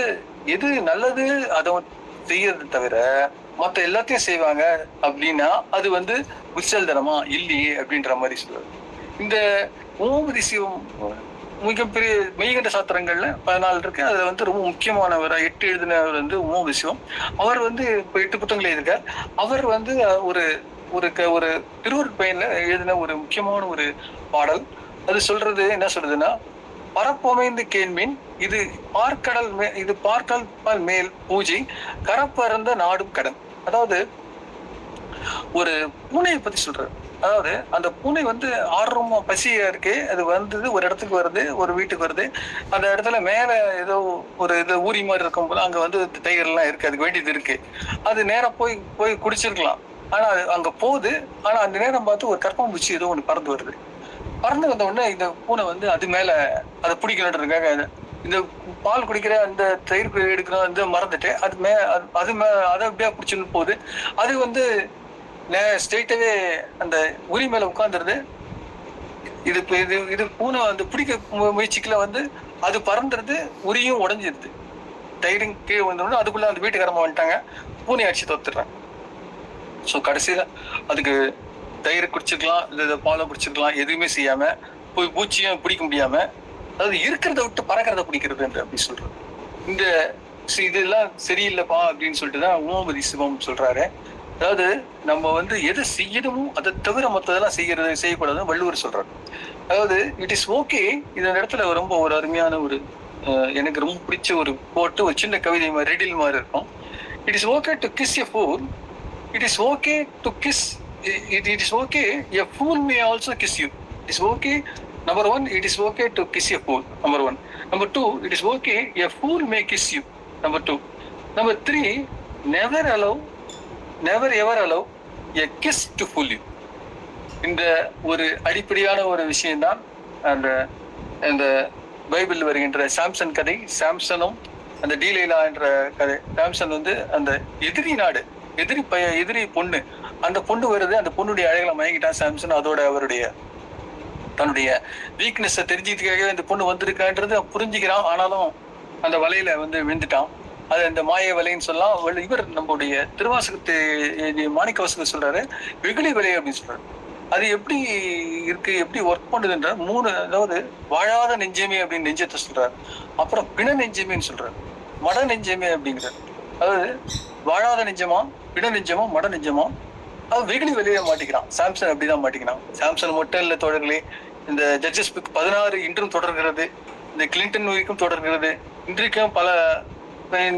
எது நல்லது அதை செய்யறது தவிர மத்த எல்லாத்தையும் செய்வாங்க அப்படின்னா அது வந்து புத்தல்தனமா இல்லையே அப்படின்ற மாதிரி சொல்லுவார். இந்த ஓமதி சிவம் மிகப்பெரிய மெய்கண்ட சாத்திரங்கள்ல 14 இருக்கு. அதுல வந்து ரொம்ப முக்கியமானவர் 8 எழுதினவர் வந்து ஓமதி சிவம். அவர் வந்து இப்ப 8 புத்தகங்கள் எழுதியிருக்கார். அவர் வந்து ஒரு ஒரு ஒரு திருவருட் பயன்ல எழுதின ஒரு முக்கியமான ஒரு பாடல். அது சொல்றது என்ன சொல்றதுன்னா, பரப்பமைந்து கேள்மின் இது பார்க்கடல் மேல் பூஜை கரப்பறந்த நாடும் கடன். அதாவது ஒரு பூனையை பத்தி சொல்றாரு. அதாவது அந்த பூனை வந்து ஆர்வமா பசியா இருக்கு, அது வந்தது ஒரு இடத்துக்கு வருது, ஒரு வீட்டுக்கு வருது. அந்த இடத்துல மேல ஏதோ ஒரு இது ஊறி மாதிரி இருக்கும் போது அங்க வந்து டைகர் எல்லாம் இருக்கு, அதுக்கு வேண்டியது இருக்கு. அது நேரம் போய் குடிச்சிருக்கலாம். ஆனா அது அங்க போகுது. ஆனா அந்த நேரம் பார்த்து ஒரு கற்பம்பூச்சி ஏதோ ஒண்ணு பறந்து வருது. பறந்து வந்த உடனே இந்த பூனை வந்து அது மேல அதை பிடிக்கணுன்றதுக்காக இந்த பால் குடிக்கிற அந்த தயிர் எடுக்கிற வந்து மறந்துட்டு அதை அப்படியே பிடிச்சுன்னு போகுது. அது வந்து ஸ்ட்ரெயிட்டாவே அந்த உரி மேல உட்கார்ந்துருது. இது பூனை வந்து பிடிக்க முயற்சிக்கல வந்து அது பறந்துருது, உரியும் உடஞ்சிருது. தயிரும் கீழே வந்தோடனே அதுக்குள்ள அந்த வீட்டுக்காரமா வந்துட்டாங்க, பூனை அடிச்சு தோத்துடுறாங்க. ஸோ கடைசியில அதுக்கு தயிர் குடிச்சிருக்கலாம், இந்த பாலை குடிச்சிருக்கலாம், எதுவுமே செய்யாம போய் பூச்சியும் பிடிக்க முடியாம, அதாவது இருக்கிறத விட்டு பறக்கிறத பிடிக்கிறது அப்படின்னு சொல்றது. இந்த இதெல்லாம் சரியில்லைப்பா அப்படின்னு சொல்லிட்டு தான் ஓமதி சிவம் சொல்றாரு. அதாவது நம்ம வந்து எது செய்யணுமோ அதை தவிர மற்றதெல்லாம் செய்யக்கூடாதுன்னு வள்ளுவர் சொல்றாரு. அதாவது இட் இஸ் ஓகே. இந்த இடத்துல ரொம்ப ஒரு அருமையான ஒரு எனக்கு ரொம்ப பிடிச்ச ஒரு போட்டு ஒரு சின்ன கவிதை மாதிரி ரெடில் மாதிரி இருக்கும். It is okay to kiss a pool. It is okay to kiss. It is okay. A fool may also kiss you. It is okay. Number 1, it is okay to kiss a fool. Number 1. Number 2, it is okay. A fool may kiss you. Number 2. Number 3, never ever allow a kiss to fool you. இந்த ஒரு அடிப்படையான ஒரு விஷயம்தான் அந்த Bible வருகின்ற Samson கதை. சாம்சனும் அந்த டீலைலா என்ற கதை. சாம்சன் வந்து அந்த எதிரி பொண்ணு, அந்த பொண்ணு வருது, அந்த பொண்ணுடைய அழகளை மயங்கிட்டான் சாம்சன். அதோட அவருடைய தன்னுடைய வீக்னஸ் தெரிஞ்சுக்கிறதுக்காக இந்த பொண்ணு வந்திருக்கான்றது புரிஞ்சுக்கிறான். ஆனாலும் அந்த வலையில வந்து விழுந்துட்டான். அது அந்த மாய வலைன்னு சொல்லலாம். இவர் நம்மளுடைய திருவாசகத்தை மாணிக்கவாசகர் சொல்றாரு, வெகுளி வலை அப்படின்னு சொல்றாரு. அது எப்படி இருக்கு, எப்படி ஒர்க் பண்ணுதுன்ற 3, அதாவது வாழாத நெஞ்சமே அப்படின்னு நெஞ்சத்தை சொல்றாரு. அப்புறம் பிண நெஞ்சமேன்னு சொல்றாரு, மட நெஞ்சமே அப்படிங்கிறார். அதாவது வாழாத நெஞ்சமா, பிண நெஞ்சமா, மட நெஞ்சமா, அது வெகுளி வெளியே மாட்டிக்கிறான். சாம்சன் அப்படிதான் மாட்டிக்கிறான். சாம்சன் மட்டும் இல்ல தோழர்களே, இந்த ஜட்ஜஸ் புக் 16 இன்றும் தொடர்கிறது, இந்த கிளின்டன் வரைக்கும் தொடர்கிறது. இன்றைக்கும் பல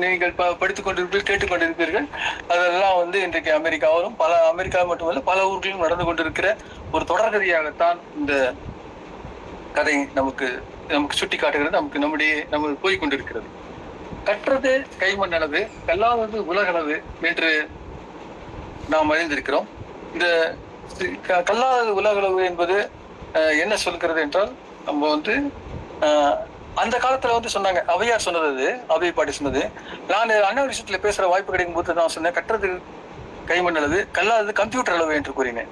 நீங்கள் படித்துக் கொண்டிருப்பீர்கள், கேட்டுக்கொண்டிருப்பீர்கள். அதெல்லாம் வந்து இன்றைக்கு அமெரிக்காவிலும் அமெரிக்கா மட்டுமல்ல பல ஊர்களிலும் நடந்து கொண்டிருக்கிற ஒரு தொடர்கதையாகத்தான் இந்த கதை நமக்கு சுட்டி காட்டுகிறது. நம்ம போய் கொண்டிருக்கிறது. கற்றது கைமண் அளவு, கல்லாதது உலகளவு என்று நாம் அறிந்திருக்கிறோம். இந்த கல்லாதது உலகளவு என்பது என்ன சொல்கிறது என்றால், நம்ம வந்து அந்த காலத்துல வந்து சொன்னாங்க, அவையார் சொன்னது, அவை பாட்டி சொன்னது. நான் அண்ணா விஷயத்துல பேசுற வாய்ப்பு கிடைக்கும் போது நான் சொன்னேன், கற்றது கைமண் அளவு, கல்லாதது கம்ப்யூட்டர் அளவு என்று கூறினேன்.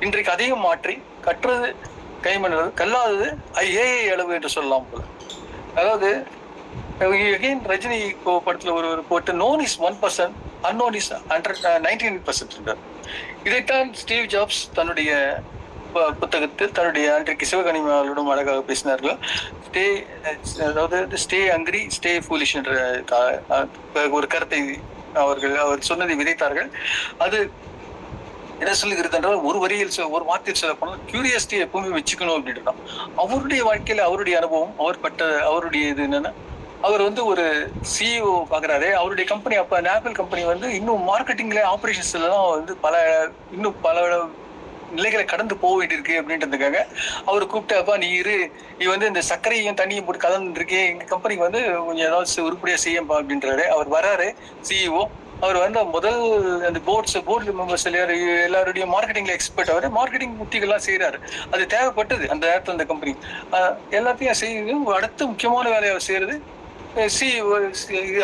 இன்றைக்கு அதையும் மாற்றி கற்றது கைமண் அளவு, கல்லாதது ஏஐ அளவு என்று சொல்லலாம் போல. அதாவது ரஜினி படத்துல ஒரு போட்டு நோன் இஸ் 1%, அன்னோன் இஸ் 99%. இதைத்தான் ஸ்டீவ் ஜாப்ஸ் தன்னுடைய புத்தகத்தில் தன்னுடைய அன்றைக்கு சிவகனிமாவோடும் அழகாக பேசினார்கள். ஸ்டே ஹங்கிரி, ஸ்டே ஃபூலிஷ் என்ற ஒரு கருத்தை அவர் சொன்னதை விதைத்தார்கள். அது என்ன சொல்லுகிறது என்றால், ஒரு வரியில் ஒரு வார்த்தையில் சொல்ல போனால் கியூரியாசிட்டி எப்பவுமே வச்சுக்கணும் அப்படின்ட்டு தான். அவருடைய வாழ்க்கையில அவருடைய அனுபவம், அவருடைய இது என்னன்னா, அவர் வந்து ஒரு சிஇஓ பாக்குறாரு. அவருடைய கம்பெனி அப்ப ஆப்பிள் கம்பெனி வந்து இன்னும் மார்க்கெட்டிங்ல ஆபரேஷன்ஸ்ல தான் வந்து இன்னும் பல நிலைகளை கடந்து போக வேண்டியிருக்கு அப்படின்றதுக்காக அவர் கூப்பிட்டு, அப்பா நீ வந்து இந்த சர்க்கரையும் தண்ணியும் போட்டு கலந்துருக்கே, எங்க கம்பெனிக்கு வந்து கொஞ்சம் ஏதாவது உருப்படியா செய்யப்பா அப்படின்றாரு. அவர் வராரு சிஇஓ. அவர் வந்து முதல் அந்த போர்டு மெம்பர்ஸ் எல்லாருடைய மார்க்கெட்டிங்ல எக்ஸ்பர்ட். அவர் மார்க்கெட்டிங் உத்திகள்லாம் செய்யறாரு. அது தேவைப்பட்டது அந்த நேரத்தில் அந்த கம்பெனி எல்லாத்தையும் செய்யுது. அடுத்த முக்கியமான வேலையை அவர் செய்யறது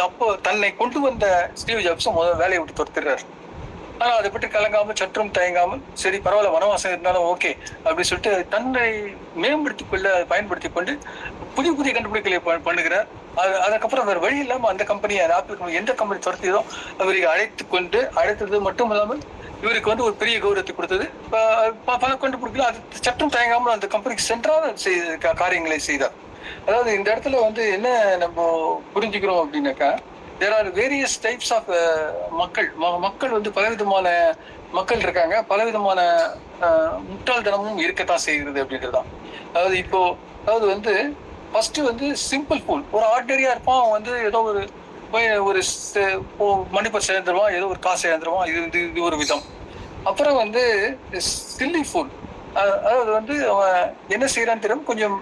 அப்போ தன்னை கொண்டு வந்த ஸ்டீவ் ஜாப்ஸும் முதல் வேலையை விட்டு துரத்துறாரு. ஆனா அதை பற்றி கலங்காம சற்றும் தயங்காமல் சரி பரவாயில்ல வனவாசம் இருந்தாலும் ஓகே அப்படின்னு சொல்லிட்டு தன்னை மேம்படுத்திக் கொள்ள பயன்படுத்தி கொண்டு புதிய புதிய கண்டுபிடிப்புகளை பண்ணுகிறார். அதுக்கப்புறம் வேறு வழி இல்லாம அந்த கம்பெனியை ஆப்பிள் எந்த கம்பெனி துரத்தியதோ அவரை அழைத்தது மட்டும் இல்லாமல் இவருக்கு வந்து ஒரு பெரிய கௌரவத்தை கொடுத்தது. பல கண்டுபிடிக்கல அது சற்றும் தயங்காமல் அந்த கம்பெனிக்கு சென்றால் காரியங்களை செய்தார். அதாவது இந்த இடத்துல வந்து என்ன நம்ம புரிஞ்சுக்கிறோம் அப்படின்னாக்கா, there are various types of மக்கள் வந்து பலவிதமான மக்கள் இருக்காங்க. பலவிதமான முட்டாள்தனமும் இருக்கத்தான் செய்கிறது அப்படின்றதுதான். அதாவது வந்து ஃபர்ஸ்ட் வந்து சிம்பிள் ஃபூல், ஒரு ஆர்டினரியா இருப்பான். அவன் வந்து ஏதோ ஒரு மணிப்பர் சேர்ந்துருவான், ஏதோ ஒரு காசு இழந்துருவான். இது ஒரு விதம். அப்புறம் வந்து சில்லி ஃபூல், அதாவது வந்து அவன் என்ன செய்யறான்னு தெரியும், கொஞ்சம்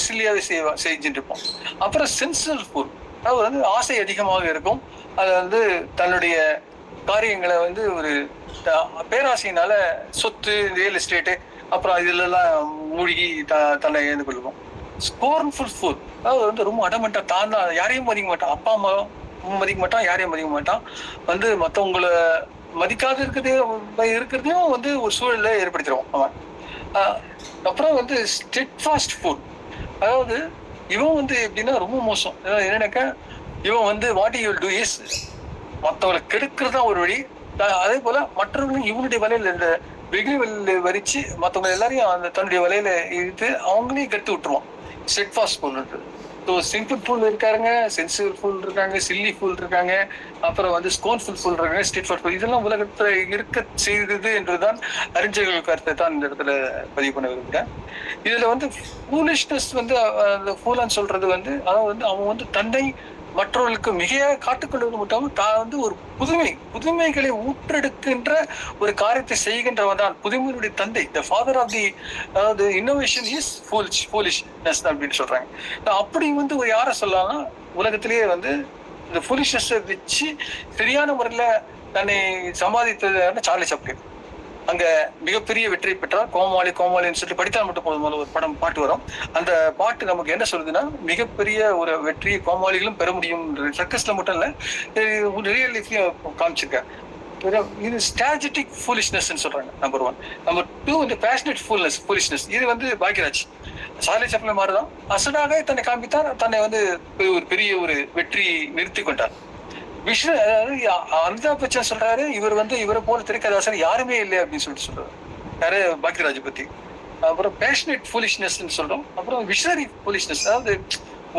சில்லியாவே செஞ்சுட்டு இருப்பான். அப்புறம் சென்சுரல் ஃபூல், அதாவது வந்து ஆசை அதிகமாக இருக்கும். அது வந்து தன்னுடைய காரியங்களை வந்து ஒரு பேராசையினால சொத்து, ரியல் எஸ்டேட்டு, அப்புறம் இதுலாம் மூழ்கி தன்னை எழுந்து கொள்வோம். ஸ்கோர்ன்ஃபுல் ஃபுல், அதாவது வந்து ரொம்ப அடமெண்டா தான் யாரையும் மதிக்க மாட்டான். அப்பா அம்மா மதிக்க மாட்டான், யாரையும் மதிக்க மாட்டான். வந்து மற்றவங்களை மதிக்காத இருக்கிறதையும் வந்து ஒரு சூழலை ஏற்படுத்திடுவான் அவன். அப்புறம் வந்து ஸ்டெட்ஃபாஸ்ட் ஃபுல், அதாவது இவன் வந்து எப்படின்னா ரொம்ப மோசம். என்னன்னாக்கா இவன் வந்து what you will do is மற்றவங்களை கெடுக்கிறது தான் ஒரு வழி. அதே போல மற்றவர்களும் இவனுடைய வலையில இந்த வெகுளி வலையில வரிச்சு மற்றவங்க எல்லாரையும் அந்த தன்னுடைய வலையில இழுத்து அவங்களையும் கெடுத்து விட்டுருவான். ஸ்டெட்ஃபாஸ்ட் ஃபுல் இருக்கு. ஸோ சிம்பிள் ஃபுல் இருக்காங்க, சென்சிபிள் ஃபுல் இருக்காங்க, சில்லி ஃபுல் இருக்காங்க, அப்புறம் வந்து ஸ்கோன்ஃபுல் ஃபுல் இருக்காங்க, ஸ்டெட்ஃபாஸ்ட் ஃபுல். இதெல்லாம் உலகத்துல இருக்க செய்தது என்றுதான் அறிஞர்கள் கருத்தை தான் இந்த இடத்துல பதிவு பண்ண விரும்புகிறேன். இதுல வந்து ஃபூலிஷ்னஸ் வந்து ஃபூலான்னு சொல்றது வந்து அதாவது வந்து அவன் வந்து தன்னை மற்றவர்களுக்கு மிகையாக காட்டுக்கொள்வது மட்டும் தான் வந்து ஒரு புதுமைகளை ஊற்றெடுக்கின்ற ஒரு காரியத்தை செய்கின்றவன் தான் புதுமையினுடைய தந்தை. த ஃபாதர் ஆஃப் தி, அதாவது இன்னோவேஷன் இஸ் ஃபூலிஷ்னஸ் அப்படின்னு சொல்றாங்க. அப்படி வந்து ஒரு யாரை சொல்லலாம்னா உலகத்திலேயே வந்து இந்த ஃபூலிஷ்னஸ் வச்சு சரியான முறையில தன்னை சம்பாதித்தது சார்லி சாப்ளின். அங்க மிகப்பெரிய வெற்றி பெற்றார். கோமாளின்னு சொல்லிட்டு படித்தால் மட்டும் போதும் ஒரு பாட்டு வரும். அந்த பாட்டு நமக்கு என்ன சொல்லுதுன்னா, மிகப்பெரிய ஒரு வெற்றியை கோமாளிகளும் பெற முடியும். சர்க்கஸ்ல மட்டும் இல்ல, ரியல் லைஃப்லயும் காமிச்சிருக்கேன். இது ஸ்ட்ராட்டஜிக் ஃபூலிஷ்னஸ் சொல்றாங்க. நம்பர் 1. நம்பர் 2 வந்து பேஷனேட் ஃபூலிஷ்னஸ். இது வந்து பாக்யராஜ் சார்லி சாப்ளின் மாதிரிதான் அசடாக தன்னை காண்பித்தார். தன்னை வந்து ஒரு பெரிய ஒரு வெற்றி நிறுத்தி கொண்டார். அமிதாப் பச்சன் சொல்றாரு, இவரை போல திரைக்கதாசன் யாருமே இல்லை அப்படின்னு சொல்றாரு. யாரு? பாக்யராஜ் பத்தி. அப்புறம் பேஷனேட் ஃபூலிஷ்னஸ் சொல்றோம். அப்புறம் விஷனரி ஃபூலிஷ்னஸ், அதாவது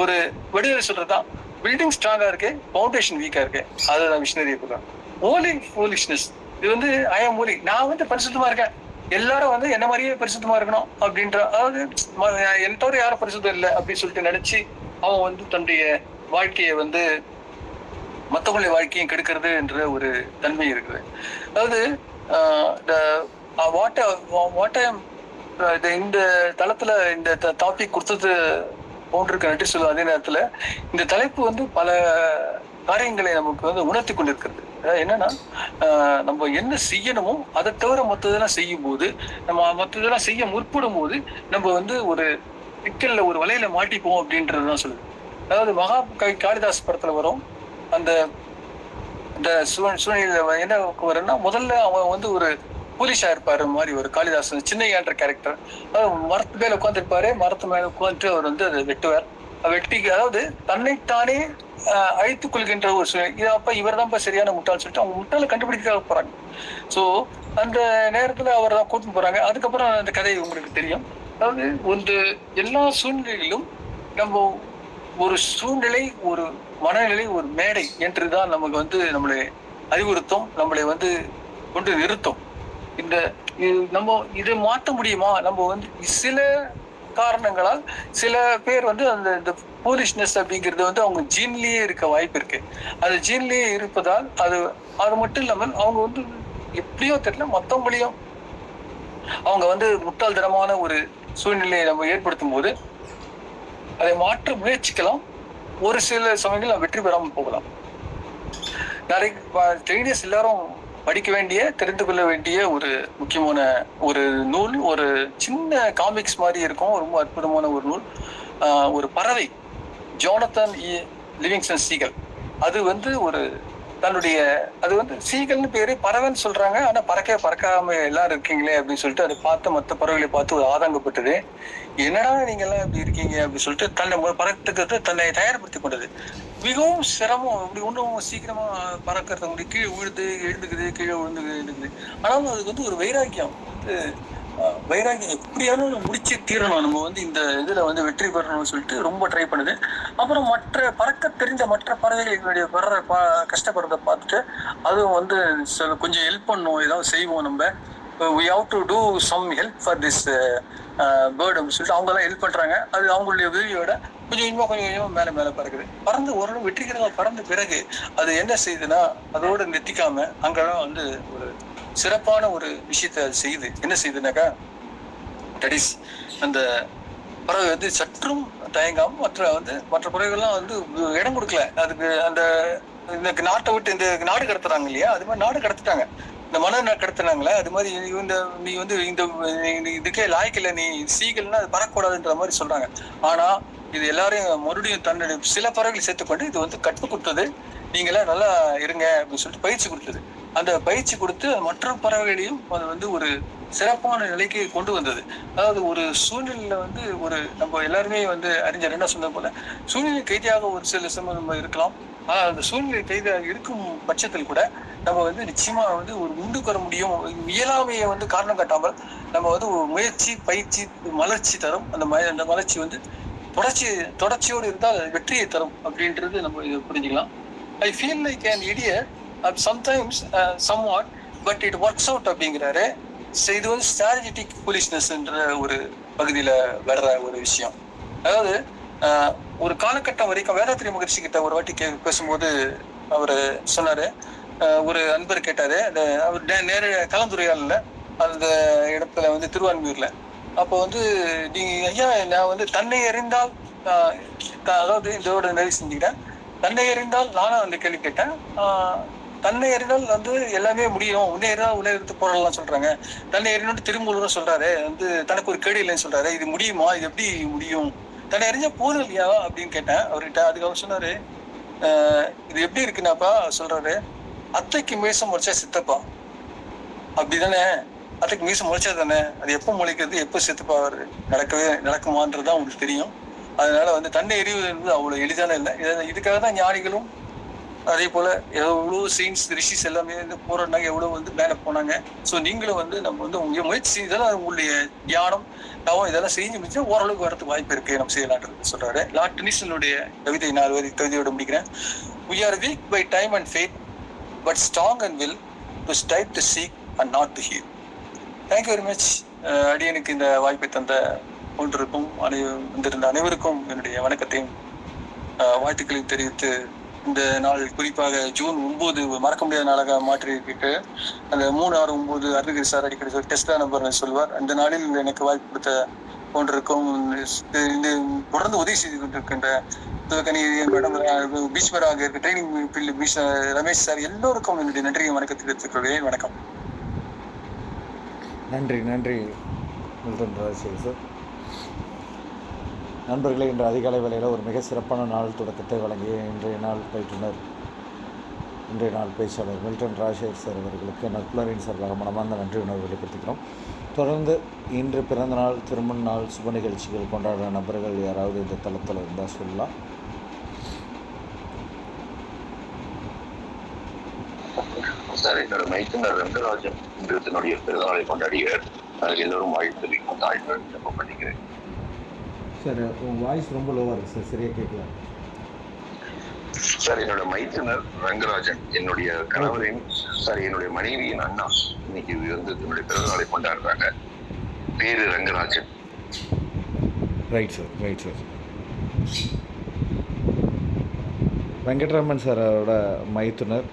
ஒரு வடிவரை சொல்றதுதான் பில்டிங் ஸ்ட்ராங்கா இருக்கு, பவுண்டேஷன் வீக்கா இருக்கு, அதுதான் விஷனரி. ஓலி ஃபூலிஷ்னஸ், இது வந்து ஐ ஆம் ஓலி, நான் வந்து பரிசுத்தமா இருக்கேன், எல்லாரும் வந்து என்ன மாதிரியே பரிசுத்தமா இருக்கணும் அப்படின்ற, அதாவது என்ன தவிர யாரும் பரிசுத்தம் இல்லை அப்படின்னு சொல்லிட்டு நினைச்சு அவன் வந்து தன்னுடைய வாழ்க்கையை வந்து மற்றவங்களுடைய வாழ்க்கையும் கெடுக்கிறது என்ற ஒரு தன்மை இருக்குது. அதாவது இந்த தளத்துல இந்த டாபிக் கொடுத்தது போன்றிருக்க நன்றி சொல்லுவோம். அதே நேரத்துல இந்த தலைப்பு வந்து பல காரியங்களை நமக்கு வந்து உணர்த்தி கொண்டிருக்கிறது. என்னன்னா நம்ம என்ன செய்யணுமோ அதை தவிர மற்றதெல்லாம் செய்யும் போது, நம்ம மற்றதெல்லாம் செய்ய முற்படும் போது நம்ம வந்து ஒரு சிக்கல்ல ஒரு வலையில மாட்டிப்போம் அப்படின்றதுதான் சொல்லுது. அதாவது காளிதாஸ் படத்துல வரும் அந்த சூழ்நிலையில என்ன வரும்னா, முதல்ல அவன் வந்து ஒரு போலீஸா இருப்பாரு மாதிரி ஒரு காளிதாசன் சின்னையான்ற கேரக்டர். மரத்து மேல உட்காந்துருப்பாரு, மரத்து மேல உட்காந்துட்டு அவர் வந்து அதை வெட்டுவார். அதாவது தன்னைத்தானே அழித்துக் கொள்கின்ற ஒரு சூழ்நிலை. அப்ப இவர் தான் சரியான முட்டாள் சொல்லிட்டு அவங்க முட்டாளை கண்டுபிடிக்க போறாங்க. சோ அந்த நேரத்துல அவர் தான் கூட்டிட்டு போறாங்க. அதுக்கப்புறம் அந்த கதை உங்களுக்கு தெரியும். அதாவது வந்து எல்லா சூழ்நிலையிலும் நம்ம ஒரு சூழ்நிலை, ஒரு மனநிலை, ஒரு மேடை என்றுதான் நமக்கு வந்து நம்மளை அறிவுறுத்தும், நம்மளை வந்து கொண்டு நிறுத்தும். நம்ம இதை மாற்ற முடியுமா? நம்ம வந்து சில காரணங்களால் சில பேர் வந்து இந்த போலிஷ்னஸ் அப்படிங்கிறது வந்து அவங்க ஜீன்லயே இருக்க வாய்ப்பு இருக்கு. அது ஜீன்லயே இருப்பதால் அது மட்டும் இல்லாமல் அவங்க வந்து எப்படியோ தெரியல மற்றவங்களையும் அவங்க வந்து முட்டாள்தனமான ஒரு சூழ்நிலையை நம்ம ஏற்படுத்தும் போது அதை மாற்ற முயற்சிக்கலாம். ஒரு சில சமயங்கள் வெற்றி பெறாமல் போகலாம். நாளைக்கு ட்ரெயினர்ஸ் எல்லாரும் படிக்க வேண்டிய, தெரிந்து கொள்ள வேண்டிய ஒரு முக்கியமான ஒரு நூல், ஒரு சின்ன காமிக்ஸ் மாதிரி இருக்கும், ரொம்ப அற்புதமான ஒரு நூல். ஒரு பறவை, ஜோனத்தன் லிவிங்ஸ்டன் சீகல், அது வந்து ஒரு தன்னுடைய, அது வந்து சீகல்னு பேரு, பறவைன்னு சொல்றாங்க, ஆனா பறக்காம எல்லாரும் இருக்கீங்களே அப்படின்னு சொல்லிட்டு அதை பார்த்து மற்ற பறவைகளை பார்த்து ஒரு ஆதங்கப்பட்டது. என்னடா நீங்க எல்லாம் இப்படி இருக்கீங்க அப்படின்னு சொல்லிட்டு தன்னை பறக்கிறதுக்கு தன்னை தயார்படுத்திக் கொண்டது. மிகவும் சிரமம், அப்படி ஒன்றும் சீக்கிரமா பறக்கிறது, அப்படி கீழே விழுது எழுந்துக்குது, கீழே விழுந்து எழுந்துக்குது. ஆனாலும் அதுக்கு வந்து ஒரு வைராக்கியம் வந்து, வைராக்கியம் எப்படியாலும் முடிச்சு தீரணும், நம்ம வந்து இந்த இதுல வந்து வெற்றி பெறணும்னு சொல்லிட்டு ரொம்ப ட்ரை பண்ணுது. அப்புறம் மற்ற பறக்க தெரிஞ்ச மற்ற பறவைகளுடைய கஷ்டப்படுறத பார்த்துட்டு அதுவும் வந்து கொஞ்சம் ஹெல்ப் பண்ணும், ஏதாவது செய்வோம் நம்ம, we have to do some help for this bird அப்படின்னு சொல்லிட்டு அவங்க எல்லாம் ஹெல்ப் பண்றாங்க. அது அவங்களுடைய உதவியோட கொஞ்சம் கொஞ்சம் மேல பறக்குது. பறந்து ஓரளவு வெற்றிகரமாக பறந்த பிறகு அது என்ன செய்யுதுன்னா, அதோட நிறுத்திக்காம அங்கெல்லாம் வந்து ஒரு சிறப்பான ஒரு விஷயத்த அது செய்யுது. என்ன செய்யுதுனாக்கா, தட் இஸ் அந்த பறவை வந்து சற்றும் தயங்காம மற்ற பறவைகள்லாம் வந்து இடம் கொடுக்கல அதுக்கு. அந்த இந்த நாட்டை விட்டு இந்த நாடு கடத்துறாங்க இல்லையா, அது மாதிரி நாடு கடத்திட்டாங்க, இந்த மன கடத்தினாங்களே, அது மாதிரி நீ வந்து இந்த இதுக்கே லாய்க்கில்லை, நீ சீகல்னா அது பறக்கக்கூடாதுன்ற மாதிரி சொல்றாங்க. ஆனா இது எல்லாரையும் மறுபடியும் தன்னுடைய சில பறவைகளை சேர்த்துக்கொண்டு இது வந்து கற்றுக் கொடுத்தது, நீங்களாம் நல்லா இருங்க அப்படின்னு சொல்லிட்டு பயிற்சி கொடுத்தது. அந்த பயிற்சி கொடுத்து மற்ற பறவைகளையும் அது வந்து ஒரு சிறப்பான நிலைக்கு கொண்டு வந்தது. அதாவது ஒரு சூழ்நிலையில வந்து ஒரு நம்ம எல்லாருமே வந்து அறிஞர் என்ன சொன்ன போல சூழ்நிலை கைதியாக ஒரு சில சமயம் நம்ம இருக்கலாம். ஆனா அந்த சூழ்நிலை கைதியாக இருக்கும் பட்சத்தில் கூட நம்ம வந்து நிச்சயமா வந்து ஒரு முன்னுக்கு வர முடியும். இயலாமையை வந்து காரணம் காட்டாமல் நம்ம வந்து ஒரு முயற்சி, பயிற்சி, மலர்ச்சி தரும். அந்த மலர்ச்சி வந்து தொடர்ச்சியோடு இருந்தால் வெற்றியை தரும் அப்படின்றது நம்ம இதை புரிஞ்சுக்கலாம். I feel like an idiot sometimes somewhat but it works out அப்படிங்கிறாரு. இது வந்து ஸ்ட்ராட்டஜிக் ஃபூலிஷ்னஸ்ன்ற ஒரு பகுதியில வர்ற ஒரு விஷயம். அதாவது ஒரு காலகட்டம் வரைக்கும் வேதாத்திரி மகரிஷி கிட்ட ஒரு வாட்டி பேசும்போது அவரு சொன்னாரு, ஒரு அன்பர் கேட்டாரு, அவர் நேர கலந்துரையாடல அந்த இடத்துல வந்து திருவான்மியூர்ல. அப்போ வந்து நீங்க ஐயா, நான் வந்து தன்னை அறிந்தால், அதாவது இதோட நிறைவு செஞ்சுக்கிறேன், தன்னை அறிந்தால் நானும் அந்த கேள்வி கேட்டேன். தன்னை அறிந்தால் வந்து எல்லாமே முடியும், உன்னை போடலாம் சொல்றாங்க. தன்னை அறிந்து திருமூலர் சொல்றாரு வந்து தனக்கு ஒரு கேடு இல்லைன்னு சொல்றாரு, இது முடியுமா, இது எப்படி முடியும், தன்னை அறிஞ்ச போதும் இல்லையா அப்படின்னு கேட்டேன் அவர்கிட்ட. அதுக்கு அவர் சொன்னாரு, இது எப்படி இருக்குன்னாப்பா சொல்றாரு, அத்தைக்கு மீசம் முளைச்சா சித்தப்பா அப்படிதானே, அத்தைக்கு மீசம் முளைச்சா தானே, அது எப்போ முளைக்கிறது, எப்போ சித்தப்பா நடக்குமான்றதுதான் உங்களுக்கு தெரியும். அதனால வந்து தன்னை எறிவது என்பது அவ்வளவு எளிதான இல்லை. இதுக்காக தான் ஞானிகளும் அதே போல எவ்வளவு சயின்ஸ் ரிஷிஸ் எல்லாமே வந்து போராடினாங்க, எவ்வளவு வந்து மேல போனாங்க. ஸோ நீங்களும் வந்து நம்ம வந்து உங்க முயற்சி, இதெல்லாம் உங்களுடைய தியானம் தவம் இதெல்லாம் செஞ்சு முடிச்சா ஓரளவுக்கு வரதுக்கு வாய்ப்பு இருக்கு, நம்ம செய்யலான்றது சொல்றாரு. லார்ட் டெனிசனுடைய கவிதை 4 வரி கவிதையோட முடிக்கிறேன். We are weak by time and faith, but strong and will to strive to seek and not to hear. Thank you very much. அடியனுக்கு இந்த வாய்ப்பை தந்த ஒன்றிருக்கும் வந்திருந்த அனைவருக்கும் என்னுடைய வணக்கத்தையும் வாழ்த்துக்களையும் தெரிவித்து, இந்த நாள் குறிப்பாக ஜூன் 9 மறக்க முடியாத நாளாக மாற்றிருக்கு. அந்த 369 அருணகிரி சார் அடிக்கடி டெஸ்டா நம்பர் சொல்வார். அந்த நாளில் எனக்கு வாய்ப்பு கொடுத்த ஒன்றிருக்கும் தொடர்ந்து உதவி செய்து கொண்டிருக்கின்ற மேடம், பீஷ்மராக இருக்க ட்ரைனிங் ரமேஷ் சார், எல்லோருக்கும் என்னுடைய நன்றியை வணக்கத்தை தெரிவித்துக் கொள்கிறேன். வணக்கம். நன்றி மில்டன் ராஜசேகர் சார். நண்பர்களே, இன்று அதிகாலை வேளையில் ஒரு மிக சிறப்பான நாள் தொடக்கத்தை வழங்கிய இன்றைய நாள் பேச்சாளர் மில்டன் ராஜசேகர் சார் அவர்களுக்கு நட்புலரின் சார்பாக மனமார்ந்த நன்றி உணர்வு வெளிப்படுத்துகிறோம். தொடர்ந்து இன்று பிறந்த நாள், திருமண நாள், சுப நிகழ்ச்சிகள் கொண்டாடுற நபர்கள் யாராவது இந்த தளத்தில் இருந்தால் சொல்லலாம். சார், என்னோட மைத்துனர் ரங்கராஜன் இன்று தன்னுடைய பிறந்தநாளை கொண்டாடியார். எல்லோரும் வாழ்த்து விண்ணப்பம் பண்ணிக்கிறேன். சார், உங்கள் வாய்ஸ் ரொம்ப லோவாக இருக்குது சார், சரியாக கேட்கல. சார், என்னோட மைத்துனர் ரங்கராஜன், என்னுடைய கணவரின் என்னுடைய மனைவியின் அண்ணா இன்னைக்கு வந்து தன்னுடைய பிறந்தநாளை கொண்டாடுறாங்க. பேரு ரங்கராஜன். Right sir. வெங்கட்ராமன் சாரோட மைத்துனர்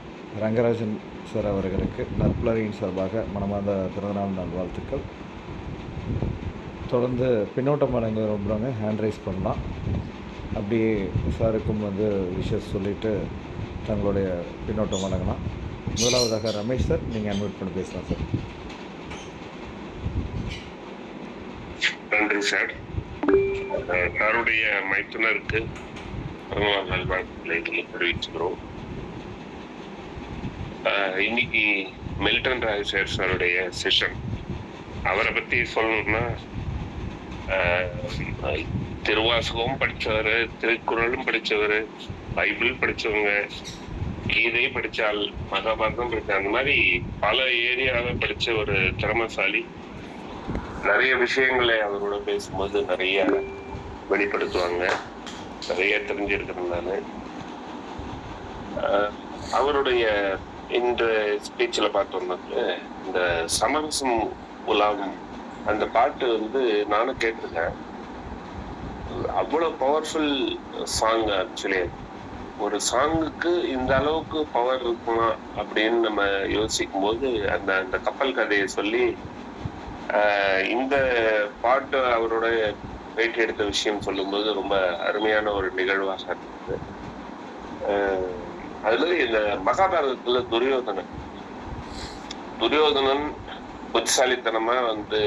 ரங்கராஜன் சார் அவர்களுக்கு நற்புலரின் சார்பாக மனமார்ந்த பிறந்தநாள் நல்வாழ்த்துக்கள். தொடர்ந்து பின்னோட்டம் வழங்க விரும்புகிறவங்க ஹேண்ட் ரைஸ் பண்ணலாம். அப்படியே சாருக்கும் வந்து விஷஸ் சொல்லிவிட்டு தங்களுடைய பின்னோட்டம் வழங்கலாம். முதலாவதாக ரமேஷ் சார், நீங்கள் அன்மியூட் பண்ணி பேசலாம் சார். நன்றி சார். சாருடைய மைத்துனருக்கு பிறந்தநாள் நல்வாழ்த்துக்களை தெரிவிச்சுக்கிறோம். இன்னைக்கு மில்டன் ராய் சாருடைய செஷன், அவரை பத்தி சொல்லணும்னா திருவாசகம் படிச்சவர், திருக்குறளும் படிச்சவர், பைபிள் படிச்சவங்க, கீதை படிச்சால், மகாபாரதம் படிச்ச, அந்த மாதிரி பல ஏரியாவை படிச்ச ஒரு திறமைசாலி. நிறைய விஷயங்களை அவரோட பேசும்போது நிறைய வெளிப்படுத்துவாங்க, நிறைய தெரிஞ்சிருக்கிறதுனால. அவருடைய இந்த ஸ்பீச்சில் பார்த்தோம்னாக்க இந்த சமரசம் உலாவும் அந்த பாட்டு வந்து நானும் கேட்டிருக்கேன். அவ்வளோ பவர்ஃபுல் சாங். ஆக்சுவலி ஒரு சாங்குக்கு இந்த அளவுக்கு பவர் இருக்குமா அப்படின்னு நம்ம யோசிக்கும் போது அந்த அந்த கப்பல் கதையை சொல்லி இந்த பாட்டு அவரோட பேட்டி எடுத்த விஷயம் சொல்லும்போது ரொம்ப அருமையான ஒரு நிகழ்வாக இருந்தது. அதுல இந்த மகாபாரதத்துல துரியோதனன் புத்திசாலித்தனமா வந்து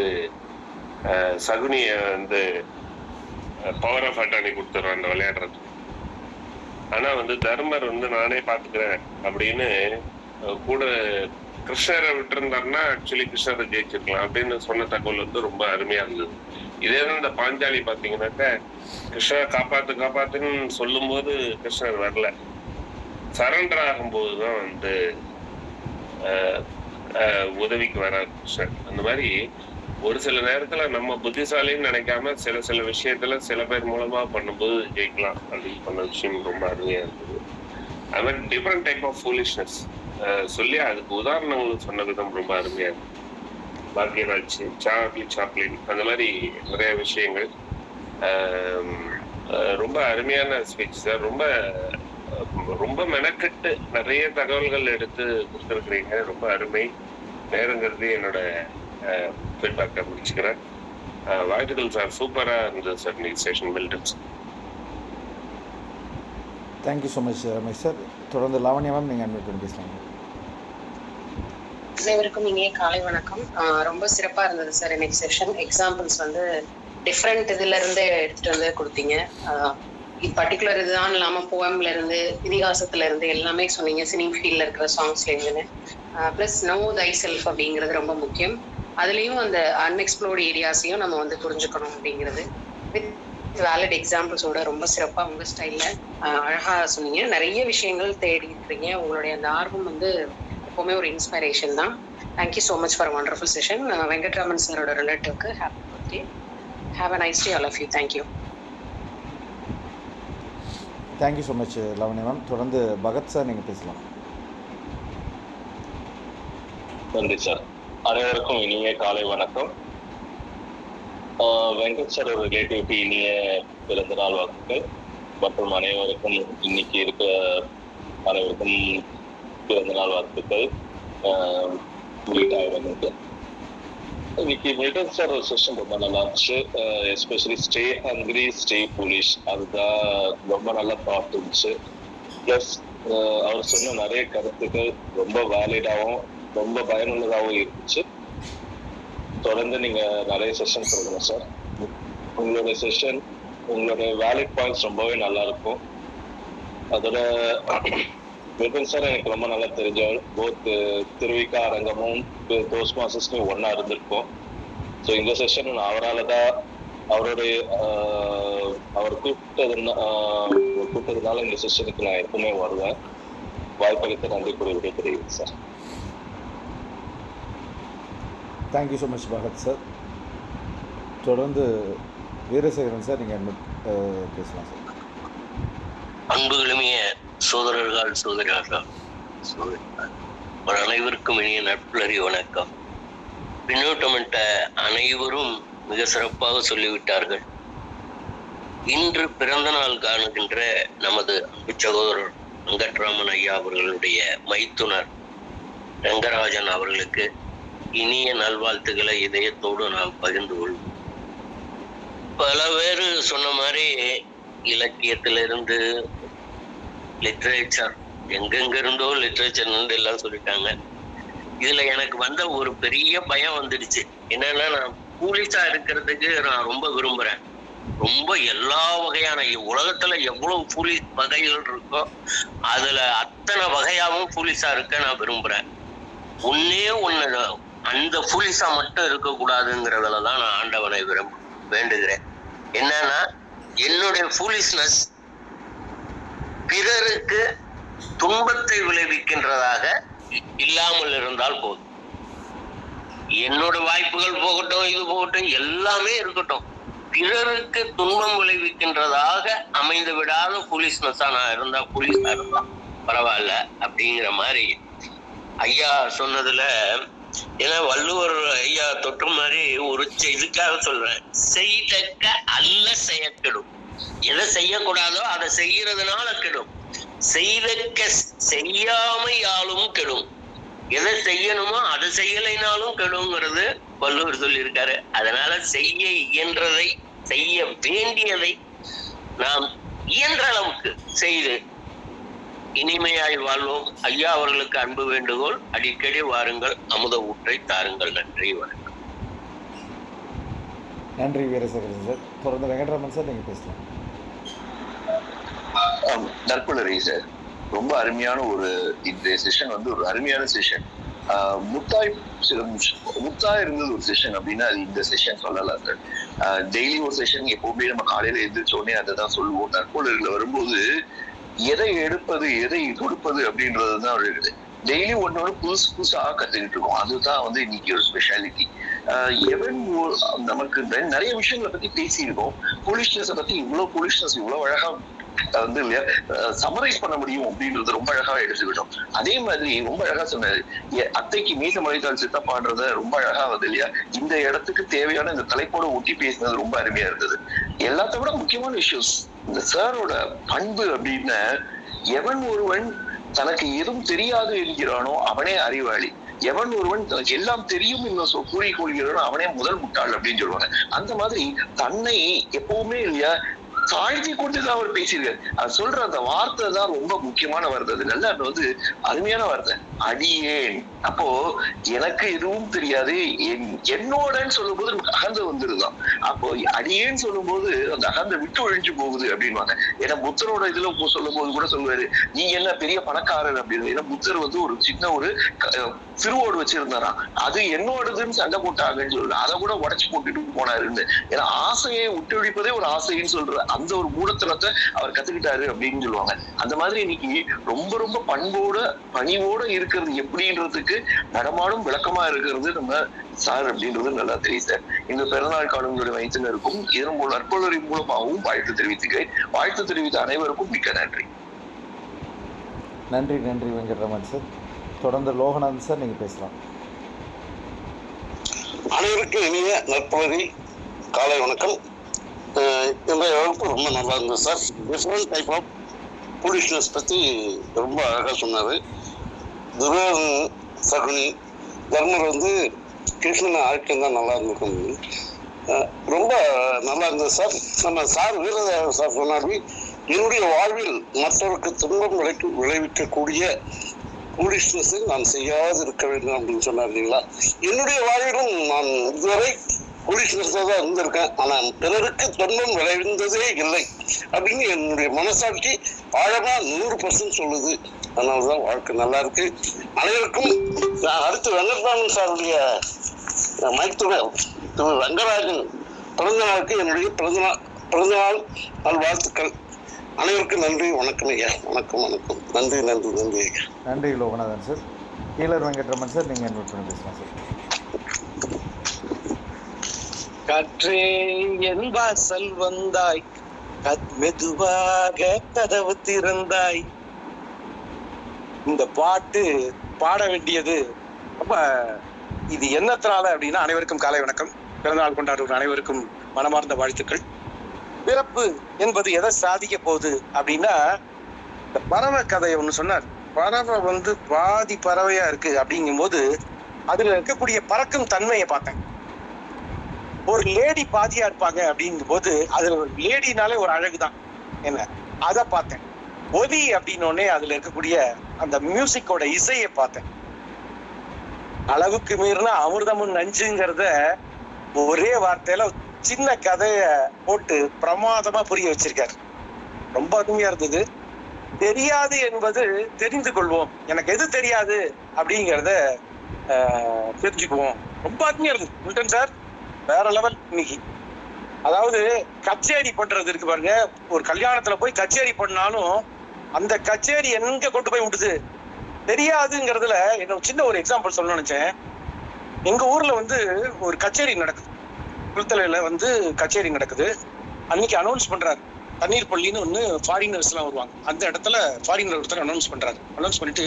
சகுனிய வந்து பவர் ஆஃப் அட்டானி கொடுத்துருவான் அந்த விளையாடுறது. ஆனா வந்து தர்மர் வந்து நானே பாத்துக்கிறேன் அப்படின்னு கூட கிருஷ்ணரை விட்டு இருந்தாருன்னா ஆக்சுவலி கிருஷ்ணரை ஜெயிச்சிருக்கலாம் அப்படின்னு சொன்ன தகவல் வந்து ரொம்ப அருமையா இருந்தது. இதே தான் இந்த பாஞ்சாலி பாத்தீங்கன்னாக்க கிருஷ்ணரை காப்பாத்துன்னு சொல்லும் போது கிருஷ்ணர் வரல, சரண்டர் ஆகும்போதுதான் வந்து உதவிக்கு வராது கிருஷ்ணர். அந்த மாதிரி ஒரு சில நேரத்துல நம்ம புத்திசாலின்னு நினைக்காம சில விஷயத்துல சில பேர் மூலமா பண்ணும்போது ஜெயிக்கலாம் அப்படின்னு சொன்ன விஷயம் ரொம்ப அருமையா இருந்தது. அது மாதிரி டிஃப்ரெண்ட் டைப் ஆஃப் ஃபூலிஷ்னஸ் சொல்லி அதுக்கு உதாரணங்கள் சொன்ன விதம் ரொம்ப அருமையா இருக்கு. பாக்யராஜ், சாப்ளின், அந்த மாதிரி நிறைய விஷயங்கள் ரொம்ப அருமையான ஸ்பீச் சார். ரொம்ப மெனக்கெட்டு நிறைய தகவல்கள் எடுத்து கொடுத்துருக்குறீங்க, ரொம்ப அருமை. நேரங்கிறது என்னோட ஃபீட்பேக்கை முடிச்சுக்கிறேன். வாழ்த்துக்கள் சார், சூப்பரா இருந்தது சார் இன்னைக்கு session. Milton. Thank you so much Ramesh sir. தொடர்ந்து லாவண்யா மேம், நீங்கள் அன்மியூட் பண்ணி பேசலாம். அனைவருக்கும் இனிய காலை வணக்கம். ரொம்ப சிறப்பா இருந்தது சார் இன்னைக்கு செஷன். எக்ஸாம்பிள்ஸ் வந்து டிஃப்ரெண்ட் இதுல இருந்து எடுத்துட்டு வந்து கொடுத்தீங்க. பர்டிகுலர் இதுதான் இல்லாம போயம்ல இருந்து, இதிகாசத்துல இருந்து எல்லாமே சொன்னீங்க. சினிங் ஃபீல்ட்ல இருக்கிற சாங்ஸ்ல இருந்துன்னு பிளஸ் நோ தை செல்ஃப் அப்படிங்கிறது ரொம்ப முக்கியம். அதுலயும் அந்த அன்எக்ஸ்ப்ளோர்டு ஏரியாஸையும் நம்ம வந்து புரிஞ்சுக்கணும் அப்படிங்கிறது வித் வேலிட் எக்ஸாம்பிள்ஸோட ரொம்ப சிறப்பா உங்க ஸ்டைல்ல அழகா சொன்னீங்க. நிறைய விஷயங்கள் தேடி இருக்கிறீங்க. உங்களுடைய அந்த ஆர்வம் வந்து எப்பவுமே ஒரு இன்ஸ்பிரேஷன் தான். Thank you so much for wonderful session. Venkatraman சாரோட ரிலேட்டிவ்க்கு happy birthday. Have a nice day all of you. Thank you. Thank you so much Lavanya ma'am. தொடர்ந்து பகத் சார், நீங்கள் பேசலாம். நன்றி சார். அனைவருக்கும் இனிய காலை வணக்கம். வெங்கட் சார் ஒரு ரிலேட்டிவ்க்கு இனிய பிறந்த நாள் வாழ்த்துக்கள் மற்றும் அனைவருக்கும் இன்னைக்கு இருக்க அனைவருக்கும் பிறந்த நாள் வாழ்த்துக்கள். இன்னைக்கு மில்டன் சார் ஒரு செஷன் ரொம்ப நல்லா இருந்துச்சு. Especially stay hungry stay foolish, அதுதான் ரொம்ப நல்லா தாட் இருந்துச்சு. ப்ளஸ் அவர் சொன்ன நிறைய கருத்துக்கள் ரொம்ப வேலிடாகவும் ரொம்ப பயனுள்ளதாகவும் இருந்துச்சு. தொடர்ந்து நீங்க நிறைய செஷன் கொடுக்கணும் சார். உங்களுடைய செஷன், உங்களுடைய வேலிட் பாயிண்ட்ஸ் ரொம்பவே நல்லா இருக்கும். அதோட மில்டன் சார் எனக்கு ரொம்ப நல்லா தெரிஞ்சவர். போத் திருவிக்கா அரங்கமும் டோஸ்ட் மாஸ்டர்ஸ்லையும் ஒன்னா இருந்திருக்கும். ஸோ இந்த செஷன் அவரால் தான் அவர் கூப்பிட்டதுனால இந்த செஷனுக்கு நான் எப்பவுமே வருவேன். வாய்ப்பளித்த நன்றி கூறிய தெரியுது sir. Thank you so much Bhagat sir. தொடர்ந்து வீரசேகரன் சார், நீங்கள் பேசலாம் சார். அன்புகளுமிய சோதரர்கள், சோதரியார்கள், அனைவருக்கும் இனிய நட்புலறி வணக்கம். பின்னூட்டமிட்ட அனைவரும் மிக சிறப்பாக சொல்லிவிட்டார்கள். இன்று பிறந்த நாள் காணுகின்ற நமது அன்பு சகோதரர் வெங்கட்ராமன் ஐயா அவர்களுடைய மைத்துனர் ரங்கராஜன் அவர்களுக்கு இனிய நல்வாழ்த்துக்களை இதயத்தோடு நாம் பகிர்ந்து கொள்வோம். பல பேர் சொன்ன மாதிரி இலக்கியத்திலிருந்து லிட்ரேச்சர் எங்கெங்க இருந்தோ லிட்ரேச்சர் எல்லாம் சொல்லிட்டாங்க. இதுல எனக்கு வந்த ஒரு பெரிய பயம் வந்துடுச்சு. என்னன்னா, நான் போலீஸா இருக்கிறதுக்கு நான் ரொம்ப விரும்புறேன். ரொம்ப எல்லா வகையான உலகத்துல எவ்வளவு போலீஸ் வகைகள் இருக்கோ அதுல அத்தனை வகையாவும் போலீஸா இருக்க நான் விரும்புறேன். ஒன்னே ஒண்ணு, அந்த போலீஸா மட்டும் இருக்கக்கூடாதுங்கிறதுலதான் நான் ஆண்டவனை வேண்டுகிறேன். என்னன்னா, என்னுடைய ஃபூலிஷ்னஸ் பிறருக்கு துன்பத்தை விளைவிக்கின்றதாக இல்லாமல் இருந்தால் போதும். என்னோட வாய்ப்புகள் போகட்டும், இது போகட்டும், எல்லாமே இருக்கட்டும், பிறருக்கு துன்பம் விளைவிக்கின்றதாக அமைந்து விடாத ஃபூலிஷ்னஸா நான் இருந்தா, போலீஸா இருந்தா பரவாயில்ல அப்படிங்கிற மாதிரி ஐயா சொன்னதுல, ஏன்னா வள்ளுவர் ஐயா தொற்று மாதிரி ஒரு இதுக்காக சொல்றேன், செய்தக்க அல்ல செய்யக்கெடும். எதை செய்யக்கூடாதோ அதை செய்யறதுனால கெடும். செய்தக்க செய்யாமையாலும் கெடும். எதை செய்யணுமோ அதை செய்யலைனாலும் கெடுங்கிறது வள்ளுவர் சொல்லியிருக்காரு. அதனால செய்ய இயன்றதை, செய்ய வேண்டியதை நாம் இயன்ற அளவுக்கு செய்து இனிமையாய் வாழ்வோம். ஐயா அவர்களுக்கு அன்பு வேண்டுகோள், அடிக்கடி வாருங்கள், அமுத ஊற்றை தாருங்கள். நன்றி, வணக்கம். நன்றி வீரசேகரன் சார். தொடர்ந்து வெங்கட்ராமன் சார், நீங்கள் பேசலாம். நற்புலரி சார், ரொம்ப அருமையான ஒரு இந்த செஷன் வந்து ஒரு அருமையான செஷன். முத்தாய் இருந்தது ஒரு செஷன் அப்படின்னா அது இந்த செஷன் சொல்லலாம் சார். டெய்லி ஒரு செஷன் எப்பவுமே நம்ம காலையில எந்திரிச்ச உடனே அதை தான் சொல்லுவோம். நற்புலரில் வரும்போது எதை எடுப்பது எதை கொடுப்பது அப்படின்றதுதான் இருக்குது. டெய்லி ஒன்னோட புதுசா கத்துக்கிட்டு இருக்கோம். அதுதான் வந்து இன்னைக்கு ஒரு ஸ்பெஷாலிட்டி. நமக்கு நிறைய விஷயங்களை பத்தி பேசியிருக்கோம். போலீஸ்னஸை பத்தி இவ்வளவு போலீஸ்னஸ் இவ்வளவு அழகா வந்து இல்லையா சமரைஸ் பண்ண முடியும் அப்படின்றது ரொம்ப அழகா எடுத்துக்கிட்டோம். அதே மாதிரி ரொம்ப அழகா சொன்னாரு, அத்தைக்கு மீச மலைத்தாள் சித்தா பாடுறத ரொம்ப அழகா வந்து இல்லையா இந்த இடத்துக்கு தேவையான இந்த தலைப்போட ஒட்டி பேசினது ரொம்ப அருமையா இருந்தது. எல்லாத்த விட முக்கியமான இஷ்யூஸ் இந்த சாரோட பண்பு அப்படின்னு, எவன் ஒருவன் தனக்கு எதுவும் தெரியாது என்கிறானோ அவனே அறிவாளி, எவன் ஒருவன் தனக்கு எல்லாம் தெரியும் இன்னும் கூறி கொள்கிறானோ அவனே முதல் முட்டாள் அப்படின்னு சொல்லுவாங்க. அந்த மாதிரி தன்னை எப்பவுமே இல்லையா தாழ்த்தி கொண்டுதான் அவர் பேசியிருக்காரு. அவர் சொல்ற அந்த வார்த்தை தான் ரொம்ப முக்கியமான வார்த்தை. அது நல்லா வந்து அருமையான வார்த்தை, அடியேன். அப்போ எனக்கு எதுவும் தெரியாது என்னோடன்னு சொல்லும் போது நமக்கு அகந்த வந்துருதான். அப்போ அடியேன்னு சொல்லும் போது அந்த அகந்த விட்டு ஒழிஞ்சு போகுது அப்படின்வாங்க. ஏன்னா புத்தரோட இதுல சொல்லும் போது கூட சொல்லுவாரு, நீ என்ன பெரிய பணக்காரர் அப்படின்னு. ஏன்னா புத்தர் வந்து ஒரு சின்ன ஒரு திருவோடு வச்சிருந்தாராம், அது என்னோடதுன்னு சண்டை போட்டாங்கன்னு சொல்லல, அதை கூட உடச்சு போட்டுட்டு போனாருன்னு. ஏன்னா ஆசையை விட்டொழிப்பதே ஒரு ஆசைன்னு சொல்ற அந்த ஒரு மூடத்தனத்தை அவர் கத்துக்கிட்டாரு அப்படின்னு சொல்லுவாங்க. அந்த மாதிரி இன்னைக்கு ரொம்ப ரொம்ப பண்போட பணிவோட இருக்கிறது எப்படின்றதுக்கு நடமாடும் விளக்கமா இருக்கிறது நம்ம சார் அப்படின்றது நல்லா தெரியும் சார். இந்த பிறந்தநாள் காணுங்களுடைய வைத்தினருக்கும் இதன் மூலம் நற்புலரி மூலமாகவும் வாழ்த்து தெரிவித்துக்கிறேன். வாழ்த்து தெரிவித்த அனைவருக்கும் மிக்க நன்றி. நன்றி நன்றி வெங்கட்ராமன் சார். தொடர்ந்து லோகநாதன் சார், நீங்க பேசலாம். அனைவருக்கும் இனிய நற்புலரி காலை வணக்கம். இன்றைய வகுப்பு ரொம்ப நல்லா இருந்தது சார். டிஃப்ரெண்ட் டைப் ஆஃப் போலீஸ்னஸ் பற்றி ரொம்ப அழகாக சொன்னார். துரோகன் சகுனி, தர்மர் வந்து கிருஷ்ணனை ஆட்டம் தான் நல்லா இருந்திருக்கும். ரொம்ப நல்லா இருந்தது சார். நம்ம சார் வீரதேவர் சார் சொன்னார், என்னுடைய வாழ்வில் மற்றவருக்கு துன்பம் விளைவிக்கக்கூடிய போலீஸ்னஸை நான் செய்யாது இருக்க வேண்டும் அப்படின்னு சொன்னார் இல்லைங்களா. என்னுடைய வாழ்விலும் நான் இதுவரை போலீஸ்னஸாக தான் இருந்திருக்கேன், ஆனால் பிறருக்கு துன்பம் விளைவிந்ததே இல்லை அப்படின்னு என்னுடைய மனசாட்சி ஆழமா 100% சொல்லுது. அதனாலதான் வாழ்க்கை நல்லா இருக்கு. அனைவருக்கும் அடுத்து வெங்கட்ராமன் சாருடைய மைத்துனர் திரு ரங்கராஜன் பிறந்த நாளுக்கு என்னுடைய பிறந்தநாள் நல்வாழ்த்துக்கள். அனைவருக்கும் நன்றி, வணக்கம் ஐயா. வணக்கம் வணக்கம். நன்றி நன்றி நன்றி ஐயா. நன்றி லோகநாதன் சார். கீழர் வெங்கட்ராமன் சார், நீங்க இன்வைட் பண்ணி பேசலாம் சார். காற்றே என் வாசல் வந்தாய், மெதுவாக கதவு திறந்தாய். இந்த பாட்டு பாட வேண்டியது ரொம்ப, இது என்னத்தினால அப்படின்னா, அனைவருக்கும் காலை வணக்கம். பிறந்தநாள் கொண்டாடுற அனைவருக்கும் மனமார்ந்த வாழ்த்துக்கள். பிறப்பு என்பது எதை சாதிக்க போகுது அப்படின்னா, இந்த பறவை கதையை ஒண்ணு சொன்னார். பறவை வந்து பாதி பறவையா இருக்கு அப்படிங்கும் போது அதுல இருக்கக்கூடிய பறக்கும் தன்மையை பார்த்தேன். ஒரு லேடி பாதியா இருப்பாங்க அப்படிங்கும் போது அதுல ஒரு லேடினாலே ஒரு அழகுதான் என்ன, அதை பார்த்தேன். ஒலி அப்படின்னோடனே அதுல இருக்கக்கூடிய அந்த மியூசிக்கோட இசையை பார்த்தேன். அளவுக்கு மீறினா அமிர்தமும் நஞ்சுங்கிறத ஒரே வார்த்தையில சின்ன கதைய போட்டு பிரமாதமா புரிய வச்சிருக்காரு. ரொம்ப அருமையா இருந்தது. தெரியாது என்பது தெரிந்து கொள்வோம், எனக்கு எது தெரியாது அப்படிங்கிறத தெரிஞ்சுக்குவோம். ரொம்ப அருமையா இருந்தது மில்டன் சார், வேற லெவல் இன்னைக்கு. அதாவது கச்சேரி பண்றது இருக்கு பாருங்க, ஒரு கல்யாணத்துல போய் கச்சேரி பண்ணாலும் அந்த கச்சேரி எங்க கொண்டு போய் விடுது தெரியாதுங்கிறதுல என்ன சின்ன ஒரு எக்ஸாம்பிள் சொல்ல நினைச்சேன். எங்க ஊர்ல வந்து ஒரு கச்சேரி நடக்குது, குளத்தலையில வந்து கச்சேரி நடக்குது. அன்னைக்கு அனௌன்ஸ் பண்றாரு, தண்ணீர் பள்ளின்னு ஒண்ணு ஃபாரினர்ஸ் எல்லாம் வருவாங்க. அந்த இடத்துல ஃபாரினர் ஒருத்தர் அனௌன்ஸ் பண்றாரு. அனௌன்ஸ் பண்ணிட்டு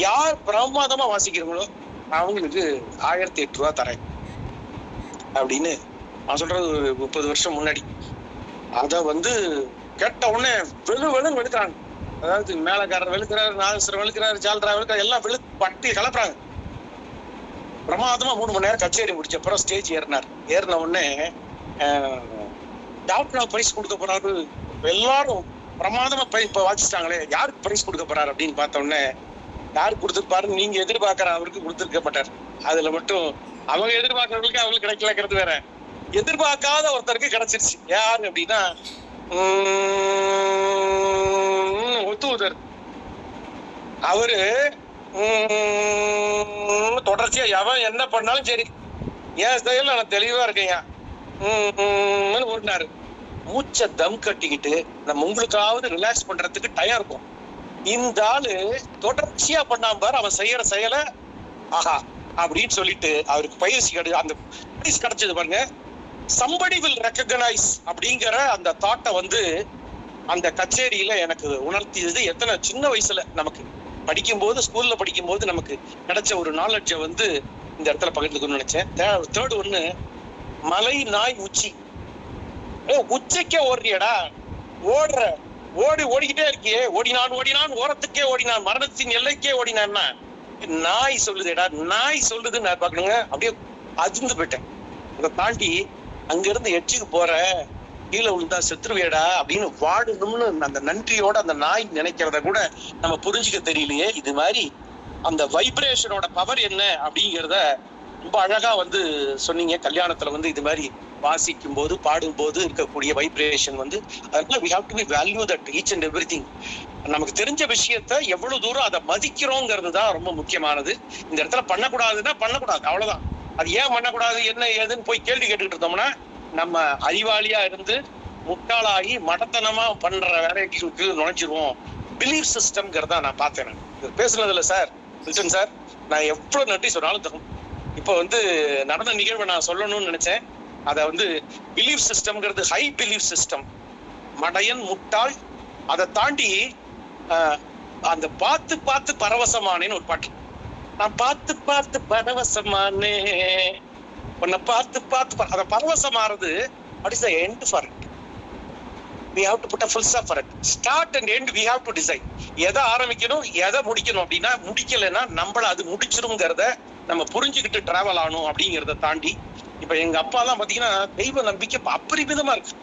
யார் பிரமாதமா வாசிக்கிறீங்களோ அவங்களுக்கு 1008 ரூபா தரேன் அப்படின்னு. நான் சொல்றது ஒரு 30 வருஷம் முன்னாடி. அத வந்து கேட்ட உடனே வெளுன்னு வெளுக்கிறாங்க. அதாவது மேலக்காரர் வெளுக்கிறாரு, நாகஸ்வரம் வெளுக்கிறாரு, ஜால்ரா வெளுக்கிறாரு, எல்லாம் பட்டி கலப்புறாங்க. பிரமாதமா 3 மணி நேரம் கச்சேரி முடிச்ச அப்புறம் ஸ்டேஜ் ஏறின உடனே டாக்டர் பிரைஸ் கொடுக்க போறாரு. எல்லாரும் பிரமாதமா இப்ப வாசிச்சிட்டாங்களே, யாருக்கு பிரைஸ் கொடுக்க போறாரு அப்படின்னு பார்த்த உடனே யாருக்கு கொடுத்துருப்பாரு, நீங்க எதிர்பார்க்கிற அவருக்கு கொடுத்துருக்க மாட்டார். அதுல மட்டும் அவங்க எதிர்பார்க்கறவங்களுக்கு அவங்களுக்கு கிடைக்கலங்கிறது வேற. எதிர்பார்க்காத ஒருத்தருக்கு கிடைச்சிருச்சு. யாரு அப்படின்னா ஒத்துவதர். அவரு தொடர்ச்சியா எவன் என்ன பண்ணாலும் சரி என் செயல் நான் தெளிவா இருக்கேங்க ஓடினாரு. மூச்சை தம் கட்டிக்கிட்டு நம்ம உங்களுக்காவது ரிலாக்ஸ் பண்றதுக்கு டயம் இருக்கும். இந்த ஆளு தொடர்ச்சியா பண்ணாம பாரு, அவன் செய்யற செயலை ஆஹா அப்படின்னு சொல்லிட்டு அவருக்கு பயிற்சி அந்த பரிசு கிடைச்சது பாருங்க. somebody will recognize அப்படிங்கிற அந்த தாட்டை வந்து அந்த கச்சேரியில எனக்கு உணர்த்தியது. எத்தனை சின்ன வயசுல நமக்கு படிக்கும்போது, ஸ்கூல்ல படிக்கும்போது நமக்கு கிடைச்ச ஒரு நாலெட்ஜை வந்து இந்த இடத்துல பகிர்ந்துக்கணும்னு நினைச்சேன். தேர்ட் ஒண்ணு, மலை நாய் உச்சி. உச்சைக்கே ஓடுறியடா, ஓடிக்கிட்டே இருக்கியே, ஓடினான் ஓரத்துக்கே ஓடினான், மரணத்தின் எல்லைக்கே ஓடினான்னா நாய் சொல்லுதேடா, நாய் சொல்லுது. நான் பாக்கணுங்க, அப்படியே அதிர்ந்து போயிட்டேன். அதை தாண்டி அங்க இருந்து எட்ஜுக்கு போற, கீழே விழுந்தா செத்துருவேடா அப்படின்னு வாடணும்னு அந்த நன்றியோட அந்த நாய் நினைக்கிறத கூட நம்ம புரிஞ்சுக்க தெரியலையே. இது மாதிரி அந்த வைப்ரேஷனோட பவர் என்ன அப்படிங்கிறத ரொம்ப அழகா வந்து சொன்னீங்க. கல்யாணத்துல வந்து இது மாதிரி வாசிக்கும் போது, பாடும் போது இருக்கக்கூடிய வைப்ரேஷன் வந்து, அதனால we have to be value that each and everything. நமக்கு தெரிஞ்ச விஷயத்த எவ்வளவு தூரம் அதை மதிக்கிறோங்கிறது தான் ரொம்ப முக்கியமானது. இந்த இடத்துல பண்ணக்கூடாதுன்னா பண்ணக்கூடாது, அவ்வளவுதான். அது ஏன் பண்ணக்கூடாது என்ன ஏதுன்னு போய் கேள்வி கேட்டுக்கிட்டு இருந்தோம்னா நம்ம அறிவாளியா இருந்து முட்டாளாகி மடத்தனமா பண்ற வேலைக்கு நுழைஞ்சிருவோம். பிலீஃப் சிஸ்டம்ங்கிறதா நான் பார்த்தேன். நான் பேசுனதுல சார் மில்டன் சார் நான் எவ்வளவு நன்றி சொன்னாலும் தரும். இப்போ வந்து நடந்த நிகழ்வை நான் சொல்லணும்னு நினைச்சேன். அதை வந்து பிலீஃப் சிஸ்டம்ங்கிறது ஹை பிலீஃப் சிஸ்டம். மடையன் முட்டாள். அதை தாண்டி அந்த பார்த்து பரவசமானேன்னு ஒரு பாட்டு. நான் பார்த்து பரவசமானே, உன்னை பார்த்து அதை பரவசமாறது. what is the end for it? we have to put a full stop for it. start and end we have to decide. எதை ஆரம்பிக்கணும் எதை முடிக்கணும் அப்படின்னா, முடிக்கலைன்னா நம்மள அது முடிச்சிருங்கிறத நம்ம புரிஞ்சுக்கிட்டு டிராவல் ஆகணும். அப்படிங்கிறத தாண்டி இப்ப எங்க அப்பா எல்லாம் பாத்தீங்கன்னா தெய்வ நம்பிக்கை அபரிமிதமா இருக்கு.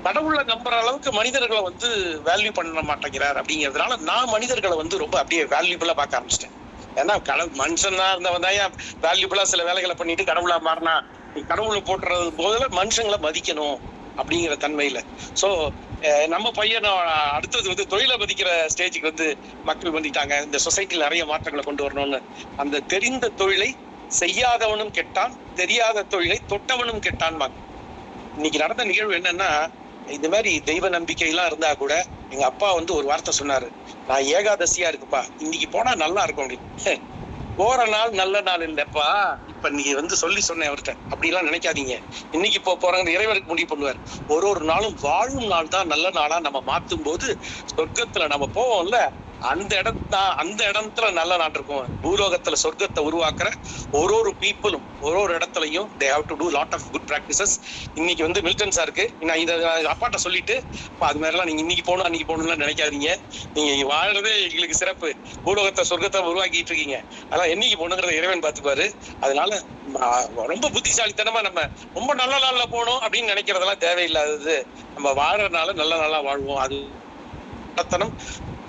கடவுளை நம்புற அளவுக்கு மனிதர்களை வந்து வேல்யூ பண்ண மாட்டேங்கிறார். அப்படிங்கிறதுனால நான் மனிதர்களை வந்து ரொம்ப அப்படியே வேல்யூபிளா பார்க்க ஆரம்பிச்சிட்டேன். ஏன்னா மனுஷனா இருந்தவன் தான் வேல்யூபிளா சில வேலைகளை பண்ணிட்டு கடவுளா மாறினா, கடவுளை போட்டுறது போதுல மனுஷங்களை மதிக்கணும் அப்படிங்கிற தன்மையில. சோ நம்ம பையன் அடுத்தது வந்து தொழிலை மதிக்கிற ஸ்டேஜுக்கு வந்து மக்கள் வந்துட்டாங்க. இந்த சொசைட்டில நிறைய மாற்றங்களை கொண்டு வரணும்னு. அந்த தெரிந்த தொழிலை செய்யாதவனும் கெட்டான், தெரியாத தொழிலை தொட்டவனும் கெட்டான். இன்னைக்கு நடந்த நிகழ்வு என்னன்னா, இந்த மாதிரி தெய்வ நம்பிக்கை எல்லாம் இருந்தா கூட எங்க அப்பா வந்து ஒரு வார்த்தை சொன்னாரு, நான் ஏகாதசியா இருக்குப்பா, இன்னைக்கு போனா நல்லா இருக்கும் அப்படின்னு. போற நாள் நல்ல நாள் இல்லப்பா, இப்ப நீ வந்து சொன்னேன் அவர்கிட்ட. அப்படி எல்லாம் நினைக்காதீங்க, இன்னைக்கு போறாங்க இறைவனுக்கு முடிவு பண்ணுவார். ஒரு நாளும் வாழும் நாள் தான் நல்ல நாளா நம்ம மாத்தும் போது சொர்க்கத்துல நம்ம போவோம்ல, அந்த இடத்துல நல்ல நாள் இருக்கும். பூலோகத்துல சொர்க்கத்தை உருவாக்குற ஒரு பீப்புளும் ஒரு இடத்துலயும் they have to do lot of good practices. இன்னைக்கு வந்து மில்டன் சாருக்கு நான் இதை அப்பாட்ட சொல்லிட்டு, அது மாதிரிலாம் நீங்க இன்னைக்கு போகணும் அன்னைக்கு போகணும்லாம் நினைக்காதீங்க. நீங்க வாழ்றதே எங்களுக்கு சிறப்பு. பூலோகத்தை சொர்க்கத்தை உருவாக்கிட்டு இருக்கீங்க, அதெல்லாம் என்னைக்கு போகணுங்கிறத இறைவன் பார்த்துப்பாரு. அதனால ரொம்ப புத்திசாலித்தனமா நம்ம ரொம்ப நல்ல நாள்ல போகணும் அப்படின்னு நினைக்கிறதெல்லாம் தேவையில்லாதது. நம்ம வாழ்றதுனால நல்ல நாளா வாழ்வோம். அது முட்டாள்தனம்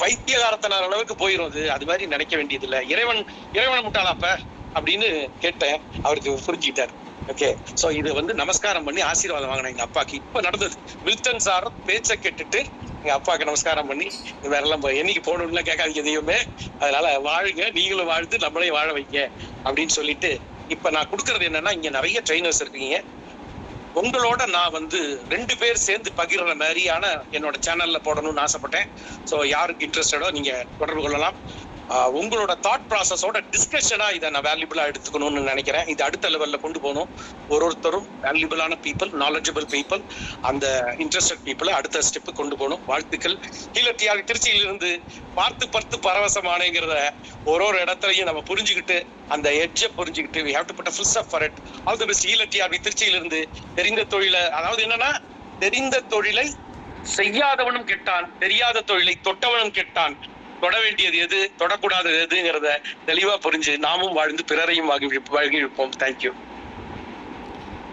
பைத்தியகாரத்தன அளவுக்கு போயிடும். அது மாதிரி நினைக்க வேண்டியது இல்லை. இறைவனை முட்டாளாப்ப அப்படின்னு கேட்டேன், அவருக்கு புரிஞ்சுக்கிட்டாரு. ஓகே, சோ இது நமஸ்காரம் பண்ணி ஆசீர்வாதம் வாங்கினேன் எங்க அப்பாக்கு. இப்ப நடந்தது மில்டன் சார் பேச்சை கேட்டுட்டு எங்க அப்பாவுக்கு நமஸ்காரம் பண்ணி வேற எல்லாம் என்னைக்கு போகணும்னு கேட்காதீங்க எதையுமே, அதனால வாழுங்க, நீங்களும் வாழ்ந்து நம்மளையும் வாழ வைங்க அப்படின்னு சொல்லிட்டு இப்ப நான் கொடுக்கறது என்னன்னா, இங்க நிறைய ட்ரெயினர்ஸ் இருக்கீங்க, உங்களோட நான் 2 பேர் சேர்ந்து பகிர்ற மாதிரியான என்னோட சேனல்ல போடணும்னு ஆசைப்பட்டேன். ஸோ யாருக்கு இன்ட்ரெஸ்டடோ நீங்க தொடர்பு கொள்ளலாம். உங்களோட தாட் ப்ராசஸோட டிஸ்கஷனா இதை நான் வேல்யூபிளா எடுத்துக்கணும்னு நினைக்கிறேன். இது அடுத்த லெவல்ல கொண்டு போகணும். ஒருத்தரும் வேல்யூபிளான பீப்புள், நாலேஜபிள் பீப்புள், அந்த இன்ட்ரெஸ்டட் பீப்புளை அடுத்த ஸ்டெப்பு கொண்டு போகணும். வாழ்த்துக்கள். ஹீலர் டிஆர்வி திருச்சியிலிருந்து பார்த்து பரவசமானேங்கிறத ஒரு இடத்துலையும் நம்ம புரிஞ்சுக்கிட்டு, அந்த எட்ஜை புரிஞ்சுக்கிட்டு we have to put a full stop for it. All the best. Healer டிஆர்வி திருச்சியிலிருந்து. தெரிந்த தொழிலை, அதாவது என்னன்னா, தெரிந்த தொழிலை செய்யாதவனும் கெட்டான், தெரியாத தொழிலை தொட்டவனும் கெட்டான், தொட வேண்டியது எது, தொடக்கூடாதது எதுங்கிறத தெளிவா புரிஞ்சு நாமும் வாழ்ந்து பிறரையும் வாழ்விப்போம். தேங்க்யூ.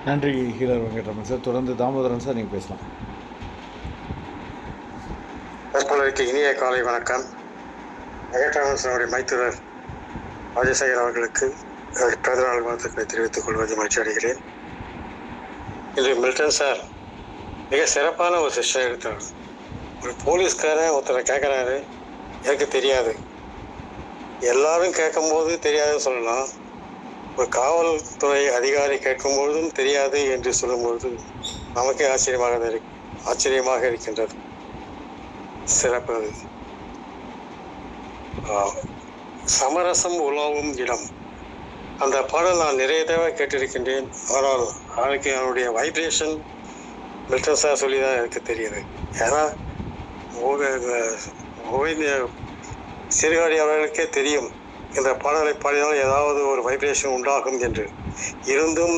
நன்றி ஹீலர் வெங்கட்ராமன் சார். தொடர்ந்து தாமோதரன் சார் நீங்கள் பேசலாம். தற்போதைக்கு இனிய காலை வணக்கம். வெங்கட்ராமன் சாருடைய மைத்துனர் ராஜசேகர் அவர்களுக்கு பிறந்தநாள் வாழ்த்துக்களை தெரிவித்துக் கொள்வது மகிழ்ச்சி அடைகிறேன். இன்று மில்டன் சார் மிக சிறப்பான ஒரு செஷன் எடுத்தார். ஒரு போலீஸ்காரன் ஒருத்தரை கேட்குறாரு, எனக்கு தெரியாது. எல்லாரும் கேட்கும்போது தெரியாதுன்னு சொல்லலாம். ஒரு காவல்துறை அதிகாரி கேட்கும்பொழுதும் தெரியாது என்று சொல்லும்பொழுது நமக்கே ஆச்சரியமாக இருக்கின்றது. சிறப்பு. சமரசம் உலாவும் இடம், அந்த பாடல் நான் நிறைய தடவை கேட்டிருக்கின்றேன். ஆனால் அதுக்கு அவனுடைய வைப்ரேஷன் மில்டன் சார் சொல்லி தான் எனக்கு தெரியுது. ஏன்னா சீர்காழி அவர்களுக்கே தெரியும் இந்த பாடலை பாடினால் ஏதாவது ஒரு வைப்ரேஷன் உண்டாகும் என்று. இருந்தும்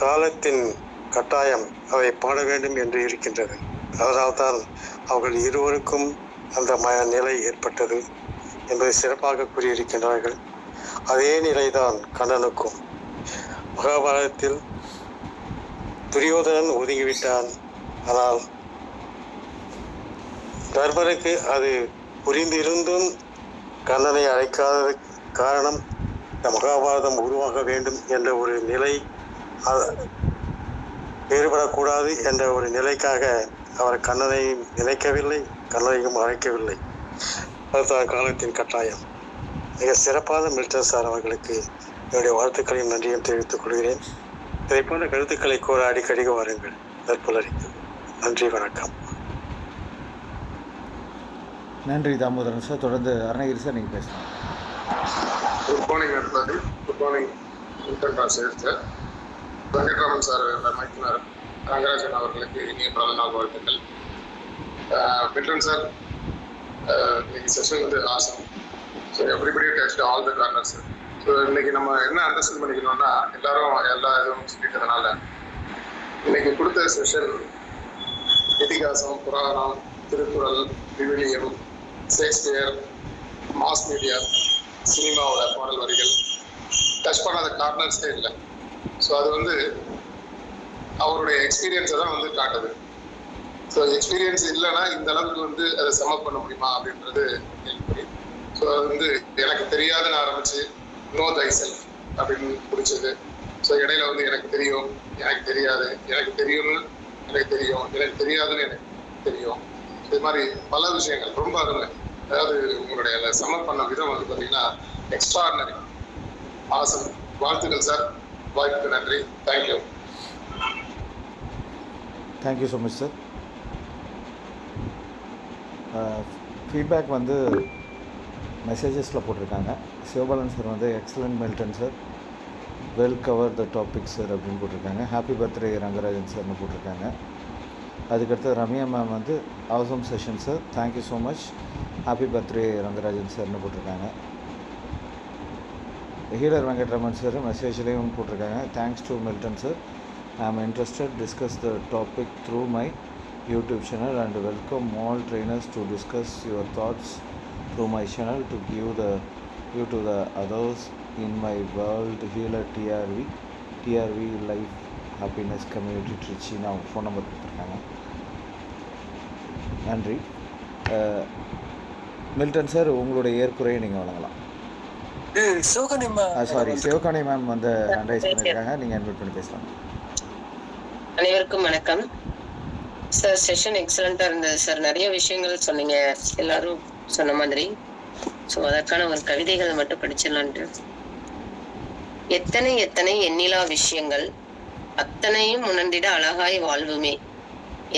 காலத்தின் கட்டாயம் அதை பாட வேண்டும் என்று இருக்கின்றது. அதனால்தான் அவர்கள் இருவருக்கும் அந்த நிலை ஏற்பட்டது என்பதை சிறப்பாக கூறியிருக்கின்றார்கள். அதே நிலைதான் கண்ணனுக்கும். மகாபாரதத்தில் துரியோதனன் ஒதுங்கிவிட்டான். ஆனால் தர்மருக்கு அது புரிந்திருந்தும் கண்ணனை அழைக்காத காரணம் இந்த மகாபாரதம் உருவாக வேண்டும் என்ற ஒரு நிலை, வேறுபடக்கூடாது என்ற ஒரு நிலைக்காக அவர் கண்ணனை நினைக்கவில்லை, கண்ணனையும் அழைக்கவில்லை. அதுதான் காலத்தின் கட்டாயம். மிக சிறப்பான மில்டன் சார் அவர்களுக்கு என்னுடைய வாழ்த்துக்களையும் நன்றியும் தெரிவித்துக் கொள்கிறேன். இதை போன்ற கருத்துக்களை கூற அடிக்கடி வாருங்கள். நற்புலரிக்கு நன்றி, வணக்கம். நன்றி தாமோதரன் சார். தொடர்ந்து அருணகிரி சார் நீங்கள் பேசலாம். Good morning everybody. Good morning Milton sir. Venkatraman sir மைத்துனர் ரங்கராஜன் அவர்களுக்கு இனிய பிறந்தநாள் வாழ்த்துக்கள். மில்டன் சார், இன்னைக்கு session awesome. So everybody touched all the corners. So இன்னைக்கு நம்ம என்ன அண்டர்ஸ்டாண்ட் பண்ணிக்கணும்னா, எல்லாரும் எல்லா இதுவும் சொல்லிட்டதுனால இன்னைக்கு கொடுத்த செஷன் இதிகாசம், புராணம், திருக்குறள், விவிலியம், ஷேக்ஸ்பியர், மாஸ் மீடியா, சினிமாவோட பாடல் வரிகள் டச் பண்ணாத கார்னர்ஸே இல்லை. ஸோ அது அவருடைய எக்ஸ்பீரியன்ஸை தான் காட்டுது. ஸோ எக்ஸ்பீரியன்ஸ் இல்லைன்னா இந்த அளவுக்கு அதை சமப் பண்ண முடியுமா அப்படின்றது கேள்வி. ஸோ அது எனக்கு தெரியாதுன்னு ஆரம்பிச்சு நோ தை செல்ஃப் அப்படின்னு பிடிச்சது. ஸோ இடையில எனக்கு தெரியும், எனக்கு தெரியாது, எனக்கு தெரியும்னு எனக்கு தெரியும், எனக்கு தெரியாதுன்னு எனக்கு தெரியும். இது மாதிரி பல விஷயங்கள் ரொம்ப அருமை. அதாவது உங்களுடைய சமப் பண்ண விதம் பார்த்தீங்கன்னா எக்ஸ்ட்ராடினரி, ஆசம். வாழ்த்துக்கள் சார், வாய்ப்புக்கு நன்றி. Thank you. Thank you so much sir. Feedback மெசேஜஸில் போட்டிருக்காங்க. Sivabalan sir excellent Milton sir, well cover the topic sir அப்படின்னு போட்டிருக்காங்க. ஹாப்பி பர்த்டே ரங்கராஜன் சார்னு போட்டிருக்காங்க. அதுக்கடுத்து Ramya ma'am awesome session sir, thank you so much, happy birthday Rangarajan சார்னு போட்டிருக்காங்க. ஹீலர் வெங்கட்ராமன் சார் மெசேஜ்லேயும் போட்டிருக்காங்க. Thanks to Milton sir, I am interested discuss the topic through my YouTube channel and welcome all trainers to discuss your thoughts through my channel to give you to the others in my world. Healer TRV Life Happiness Community Trichy. நான் phone number கொடுத்துருக்காங்க. நன்றி. Milton sir, உங்களுடைய ஏற்புரையை நீங்கள் வழங்கலாம். Sorry, சிவகாணி ma'am வந்து hand rice பண்ணியிருக்காங்க. நீங்கள் admit பண்ணி பேசலாம். அனைவருக்கும் வணக்கம் சார். செஷன் எக்ஸலண்டா இருந்தது சார். நிறைய விஷயங்கள் சொன்னீங்க, எல்லாரும் சொன்ன மாதிரி. ஸோ அதற்கான ஒரு கவிதைகள் மட்டும் படிச்சிடலான்ட்டு. எத்தனை எத்தனை எண்ணிலா விஷயங்கள் அத்தனையும் உணர்ந்திட அழகாய் வாழ்வுமே.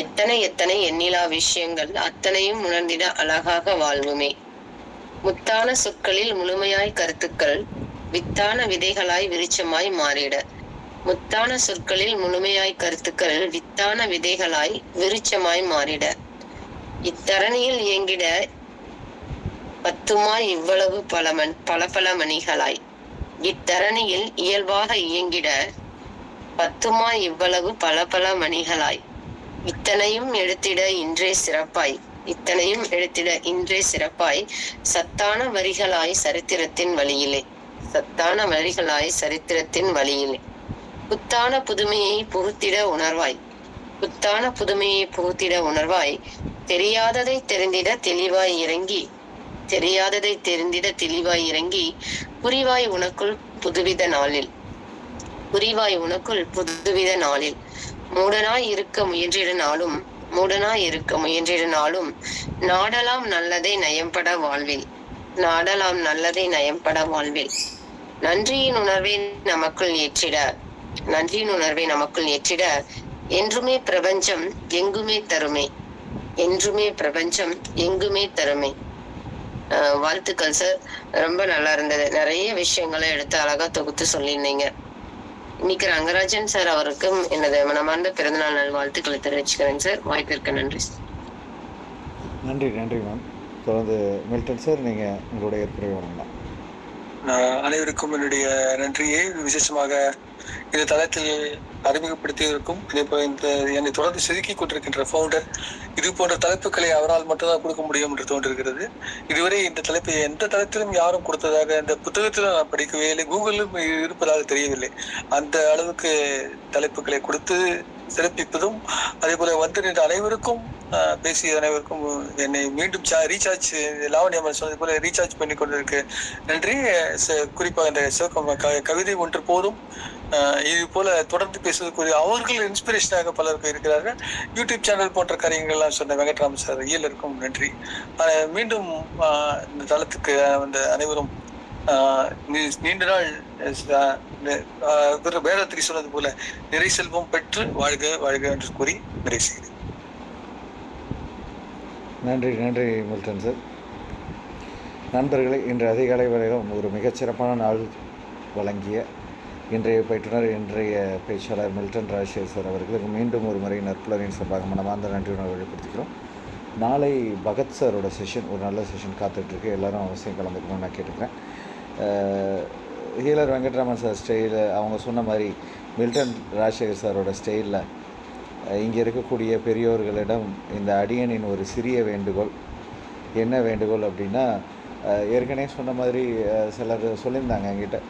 எத்தனை எத்தனை எண்ணிலா விஷயங்கள் அத்தனையும் உணர்ந்திட அழகாக வாழ்வுமே. முத்தான சொற்களில் முழுமையாய் கருத்துக்கள் வித்தான விதைகளாய் விருட்சமாய் மாறிட. முத்தான சொற்களில் முழுமையாய் கருத்துக்கள் வித்தான விதைகளாய் விருட்சமாய் மாறிட. இத்தரணியில் இயங்கிட பத்துமாய் இவ்வளவு பல மணிகளாய். இத்தரணியில் இயல்பாக இயங்கிட பத்துமாய் இவ்வளவு பல மணிகளாய். இத்தனையும் எடுத்திட இன்றே சிறப்பாய். இத்தனையும் எடுத்திட இன்றே சிறப்பாய். சத்தான வரிகளாய் சரித்திரத்தின் வழியிலே. சத்தான வரிகளாய் சரித்திரத்தின் வழியிலே. புத்தான புதுமையை புகுத்திட உணர்வாய். புத்தான புதுமையை புகுத்திட உணர்வாய். தெரியாததை தெரிந்திட தெளிவாய் இறங்கி. தெரியாததை தெரிந்திட தெளிவாய் இறங்கி. புரிவாய் உனக்குள் புதுவித நாளில். புரிவாய் உனக்குள் புதுவித நாளில். மூடனாய் இருக்க முயன்றிட நாளும். மூடனாய் இருக்க முயன்றிட நாளும். நாடலாம் நல்லதை நயம்பட வாழ்வில். நாடலாம் நல்லதை நயம்பட வாழ்வில். நன்றியின் உணர்வை நமக்குள் ஏற்றிட. நன்றியின் உணர்வை நமக்குள் ஏற்றிட. என்றுமே பிரபஞ்சம் எங்குமே தருமே. என்றுமே பிரபஞ்சம் எங்குமே தருமே. வாழ்த்துக்கள் சார், ரொம்ப நல்லா இருந்தது. நிறைய விஷயங்களை எடுத்து அழகா தொகுத்து சொல்லியிருந்தீங்க. இன்னைக்கு ரங்கராஜன் சார் அவருக்கும் எனது மனமார்ந்த பிறந்தநாள் நல் வாழ்த்துக்களை தெரிவிச்சுக்கிறேன் சார். வாய்ப்பிற்கு நன்றி சார். நன்றி மேம். தொடர்ந்து மில்டன் சார், நீங்கள் உங்களுடைய ஏற்புரை வழங்கலாம். அனைவருக்கும் என்னுடைய நன்றியை விசேஷமாக இந்த தளத்தில் அறிமுகப்படுத்தியதற்கும் இந்த என்னை தொடர்ந்து செதுக்கி கொண்டிருக்கின்ற ஃபவுண்டர், இது போன்ற தலைப்புகளை அவரால் மட்டும்தான் கொடுக்க முடியும் என்று தோன்றிருக்கிறது. இதுவரை இந்த தலைப்பை எந்த தளத்திலும் யாரும் கொடுத்ததாக இந்த புத்தகத்திலும் நான் படிக்கவே இல்லை, கூகுளிலும் இருப்பதாக தெரியவில்லை. அந்த அளவுக்கு தலைப்புகளை கொடுத்து சிறப்பிப்பதும் அதே போல வந்து நின்ற அனைவருக்கும் பேசிய அனைவருக்கும் என்னை மீண்டும் ரீசார்ஜ் லாவண்யம்மன் சொன்னது போல ரீசார்ஜ் பண்ணி கொண்டிருக்கு நன்றி. குறிப்பாக இந்த சிவகம் கவிதை ஒன்று போதும் இது போல தொடர்ந்து பேசுவதற்குரிய அவர்கள் இன்ஸ்பிரேஷனாக பலருக்கு இருக்கிறார்கள். யூடியூப் சேனல் போன்ற காரியங்கள்லாம் சொன்ன வெங்கட்ராமன் சார் ஈழருக்கும் நன்றி. மீண்டும் இந்த தளத்துக்கு வந்த அனைவரும் நீண்ட நாள் வேதத்திரி சொன்னது போல நிறை செல்வம் பெற்று வாழ்க வாழ்க என்று கூறி நிறைவு செய்கிறேன். நன்றி மில்டன் சார். நண்பர்களே, இன்று அதிகாலை வரையிலும் ஒரு மிகச்சிறப்பான நாள் வழங்கிய இன்றைய பயிற்றுனர், இன்றைய பேச்சாளர் மில்டன் ராஜசேகர் சார் அவர்களுக்கு மீண்டும் ஒரு முறை நற்புலரின் சார்பாக மனமார்ந்த நன்றியுடன் வெளிப்படுத்திக்கிறோம். நாளை பகத் சாரோட செஷன், ஒரு நல்ல செஷன் காத்துட்ருக்கு. எல்லோரும் அவசியம் கலந்துக்கணும்னு நான் கேட்டுக்கிறேன். ஹீலர் வெங்கட்ராமன் சார் ஸ்டைலில் அவங்க சொன்ன மாதிரி மில்டன் ராஜசேகர் சாரோட ஸ்டைலில் இங்கே இருக்கக்கூடிய பெரியோர்களிடம் இந்த அடியனின் ஒரு சிறிய வேண்டுகோள். என்ன வேண்டுகோள் அப்படின்னா, ஏற்கனவே சொன்ன மாதிரி சிலர் சொல்லியிருந்தாங்க என்கிட்ட,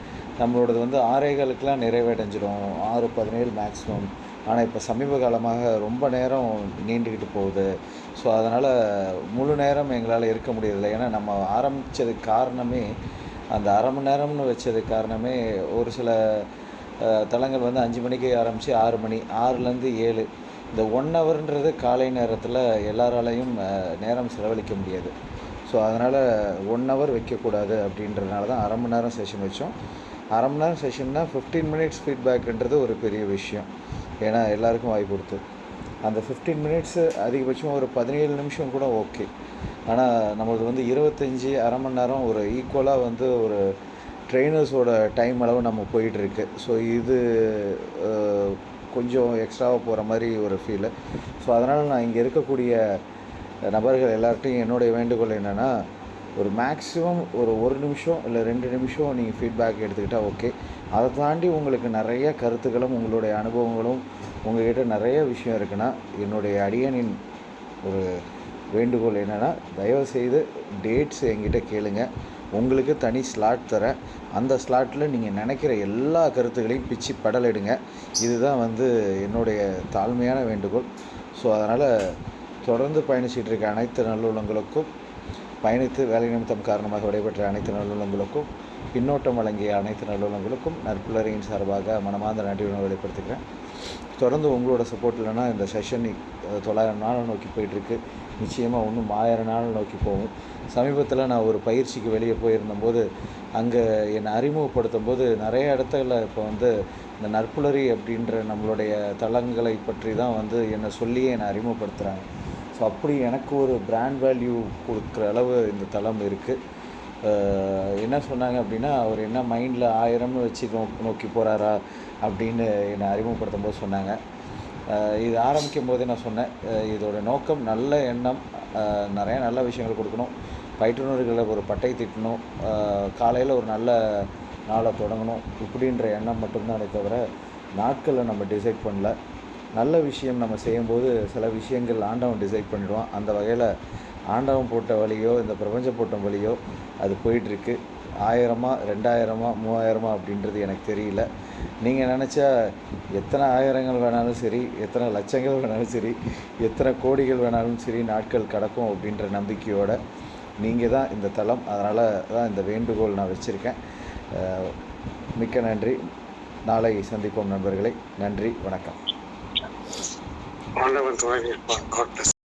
நம்மளோடது வந்து 6:15 நிறைவடைஞ்சிடும், 6:17 மேக்ஸிமம். ஆனால் இப்போ சமீப காலமாக ரொம்ப நேரம் நீண்டுக்கிட்டு போகுது. ஸோ அதனால் முழு நேரம் எங்களால் இருக்க முடியதில்லை. ஏன்னா நம்ம ஆரம்பித்ததுக்கு காரணமே, அந்த அரை மணி நேரம்னு வச்சதுக்கு காரணமே, ஒரு சில தளங்கள் வந்து 5 மணிக்கு ஆரம்பித்து 6 மணி, 6லேருந்து 7, இந்த 1 ஹவர்ன்றது காலை நேரத்தில் எல்லாராலையும் நேரம் செலவழிக்க முடியாது. ஸோ அதனால் 1 ஹவர் வைக்கக்கூடாது அப்படின்றதுனால தான் அரை மணி நேரம் செஷன் வச்சோம். அரை மணி நேரம் செஷன்னா 15 மினிட்ஸ் ஃபீட்பேக்குன்றது ஒரு பெரிய விஷயம். ஏன்னா எல்லாருக்கும் வாய்ப்பு கொடுத்து அந்த 15 மினிட்ஸு அதிகபட்சம் ஒரு 17 நிமிஷம் கூட ஓகே. ஆனால் நம்மளது வந்து 25 அரை மணி நேரம் ஒரு ஈக்குவலாக வந்து ஒரு ட்ரெயினர்ஸோட டைம் அளவு நம்ம போயிட்டுருக்கு. ஸோ இது கொஞ்சம் எக்ஸ்ட்ராவாக போகிற மாதிரி ஒரு ஃபீலு. ஸோ அதனால் நான் இங்கே இருக்கக்கூடிய நபர்கள் எல்லார்ட்டையும் என்னுடைய வேண்டுகோள் என்னென்னா, ஒரு மேக்ஸிமம் ஒரு நிமிஷம் இல்லை 2 நிமிஷம் நீங்கள் ஃபீட்பேக் எடுத்துக்கிட்டால் ஓகே. அதை தாண்டி உங்களுக்கு நிறைய கருத்துக்களும் உங்களுடைய அனுபவங்களும் உங்கள்கிட்ட நிறைய விஷயம் இருக்குன்னா, என்னுடைய அடியனின் ஒரு வேண்டுகோள் என்னென்னா, தயவுசெய்து டேட்ஸ் என்கிட்ட கேளுங்க. உங்களுக்கு தனி ஸ்லாட் தரேன். அந்த ஸ்லாட்டில் நீங்கள் நினைக்கிற எல்லா கருத்துக்களையும் பிச்சு படலிடுங்க. இதுதான் வந்து என்னுடைய தாழ்மையான வேண்டுகோள். ஸோ அதனால் தொடர்ந்து பயணிச்சிட்டு இருக்க அனைத்து நல்லுள்ளங்களுக்கும், பயணித்து வேலை நிமித்தம் காரணமாக விடைபெற்ற அனைத்து நல்லுள்ளங்களுக்கும், பின்னோட்டம் வழங்கிய அனைத்து நல்லுள்ளங்களுக்கும் நற்புலரியின் சார்பாக மனமார்ந்த நன்றியுடன் வெளிப்படுத்திக்கிறேன். தொடர்ந்து உங்களோட சப்போர்ட் இல்லைன்னா இந்த செஷன் 900 நாள் நோக்கி போயிட்டுருக்கு. நிச்சயமாக இன்னும் 1000 நாள் நோக்கி போகும். சமீபத்தில் நான் ஒரு பயிற்சிக்கு வெளியே போயிருந்தபோது அங்கே என்னை அறிமுகப்படுத்தும் போது நிறைய இடத்துல இப்போ இந்த நற்புலரி அப்படின்ற நம்மளுடைய தளங்களை பற்றி தான் என்னை சொல்லியே என்னை அறிமுகப்படுத்துகிறாங்க. ஸோ அப்படி எனக்கு ஒரு பிராண்ட் வேல்யூ கொடுக்குற அளவு இந்த தளம் இருக்குது. என்ன சொன்னாங்க அப்படின்னா, அவர் என்ன மைண்டில் 1000 வச்சு நோக்கி போகிறாரா அப்படின்னு என்னை அறிமுகப்படுத்தும் போது சொன்னாங்க. இது ஆரம்பிக்கும் போதே நான் சொன்னேன், இதோட நோக்கம் நல்ல எண்ணம், நிறைய நல்ல விஷயங்கள் கொடுக்கணும், பயிற்றுனர்களை ஒரு பட்டை திட்டணும், காலையில் ஒரு நல்ல நாளை தொடங்கணும், இப்படின்ற எண்ணம் மட்டும்தானே தவிர நாட்களை நம்ம டிசைட் பண்ணல. நல்ல விஷயம் நம்ம செய்யும்போது சில விஷயங்கள் ஆண்டவன் டிசைட் பண்ணிடுவான். அந்த வகையில் ஆண்டவன் போட்ட வழியோ இந்த பிரபஞ்சம் போட்ட வழியோ அது போயிட்டுருக்கு. 1000 2000 3000 அப்படின்றது எனக்கு தெரியல. நீங்கள் நினச்சா எத்தனை ஆயிரங்கள் வேணாலும் சரி, எத்தனை லட்சங்கள் வேணாலும் சரி, எத்தனை கோடிகள் வேணாலும் சரி, நாட்கள் கடக்கும் அப்படின்ற நம்பிக்கையோடு நீங்கள் தான் இந்த தளம். அதனால் தான் இந்த வேண்டுகோள் நான் வச்சுருக்கேன். மிக்க நன்றி. நாளை சந்திப்போம் நண்பர்களை. நன்றி, வணக்கம். ஆண்டவன் துணை நிற்பான். God bless.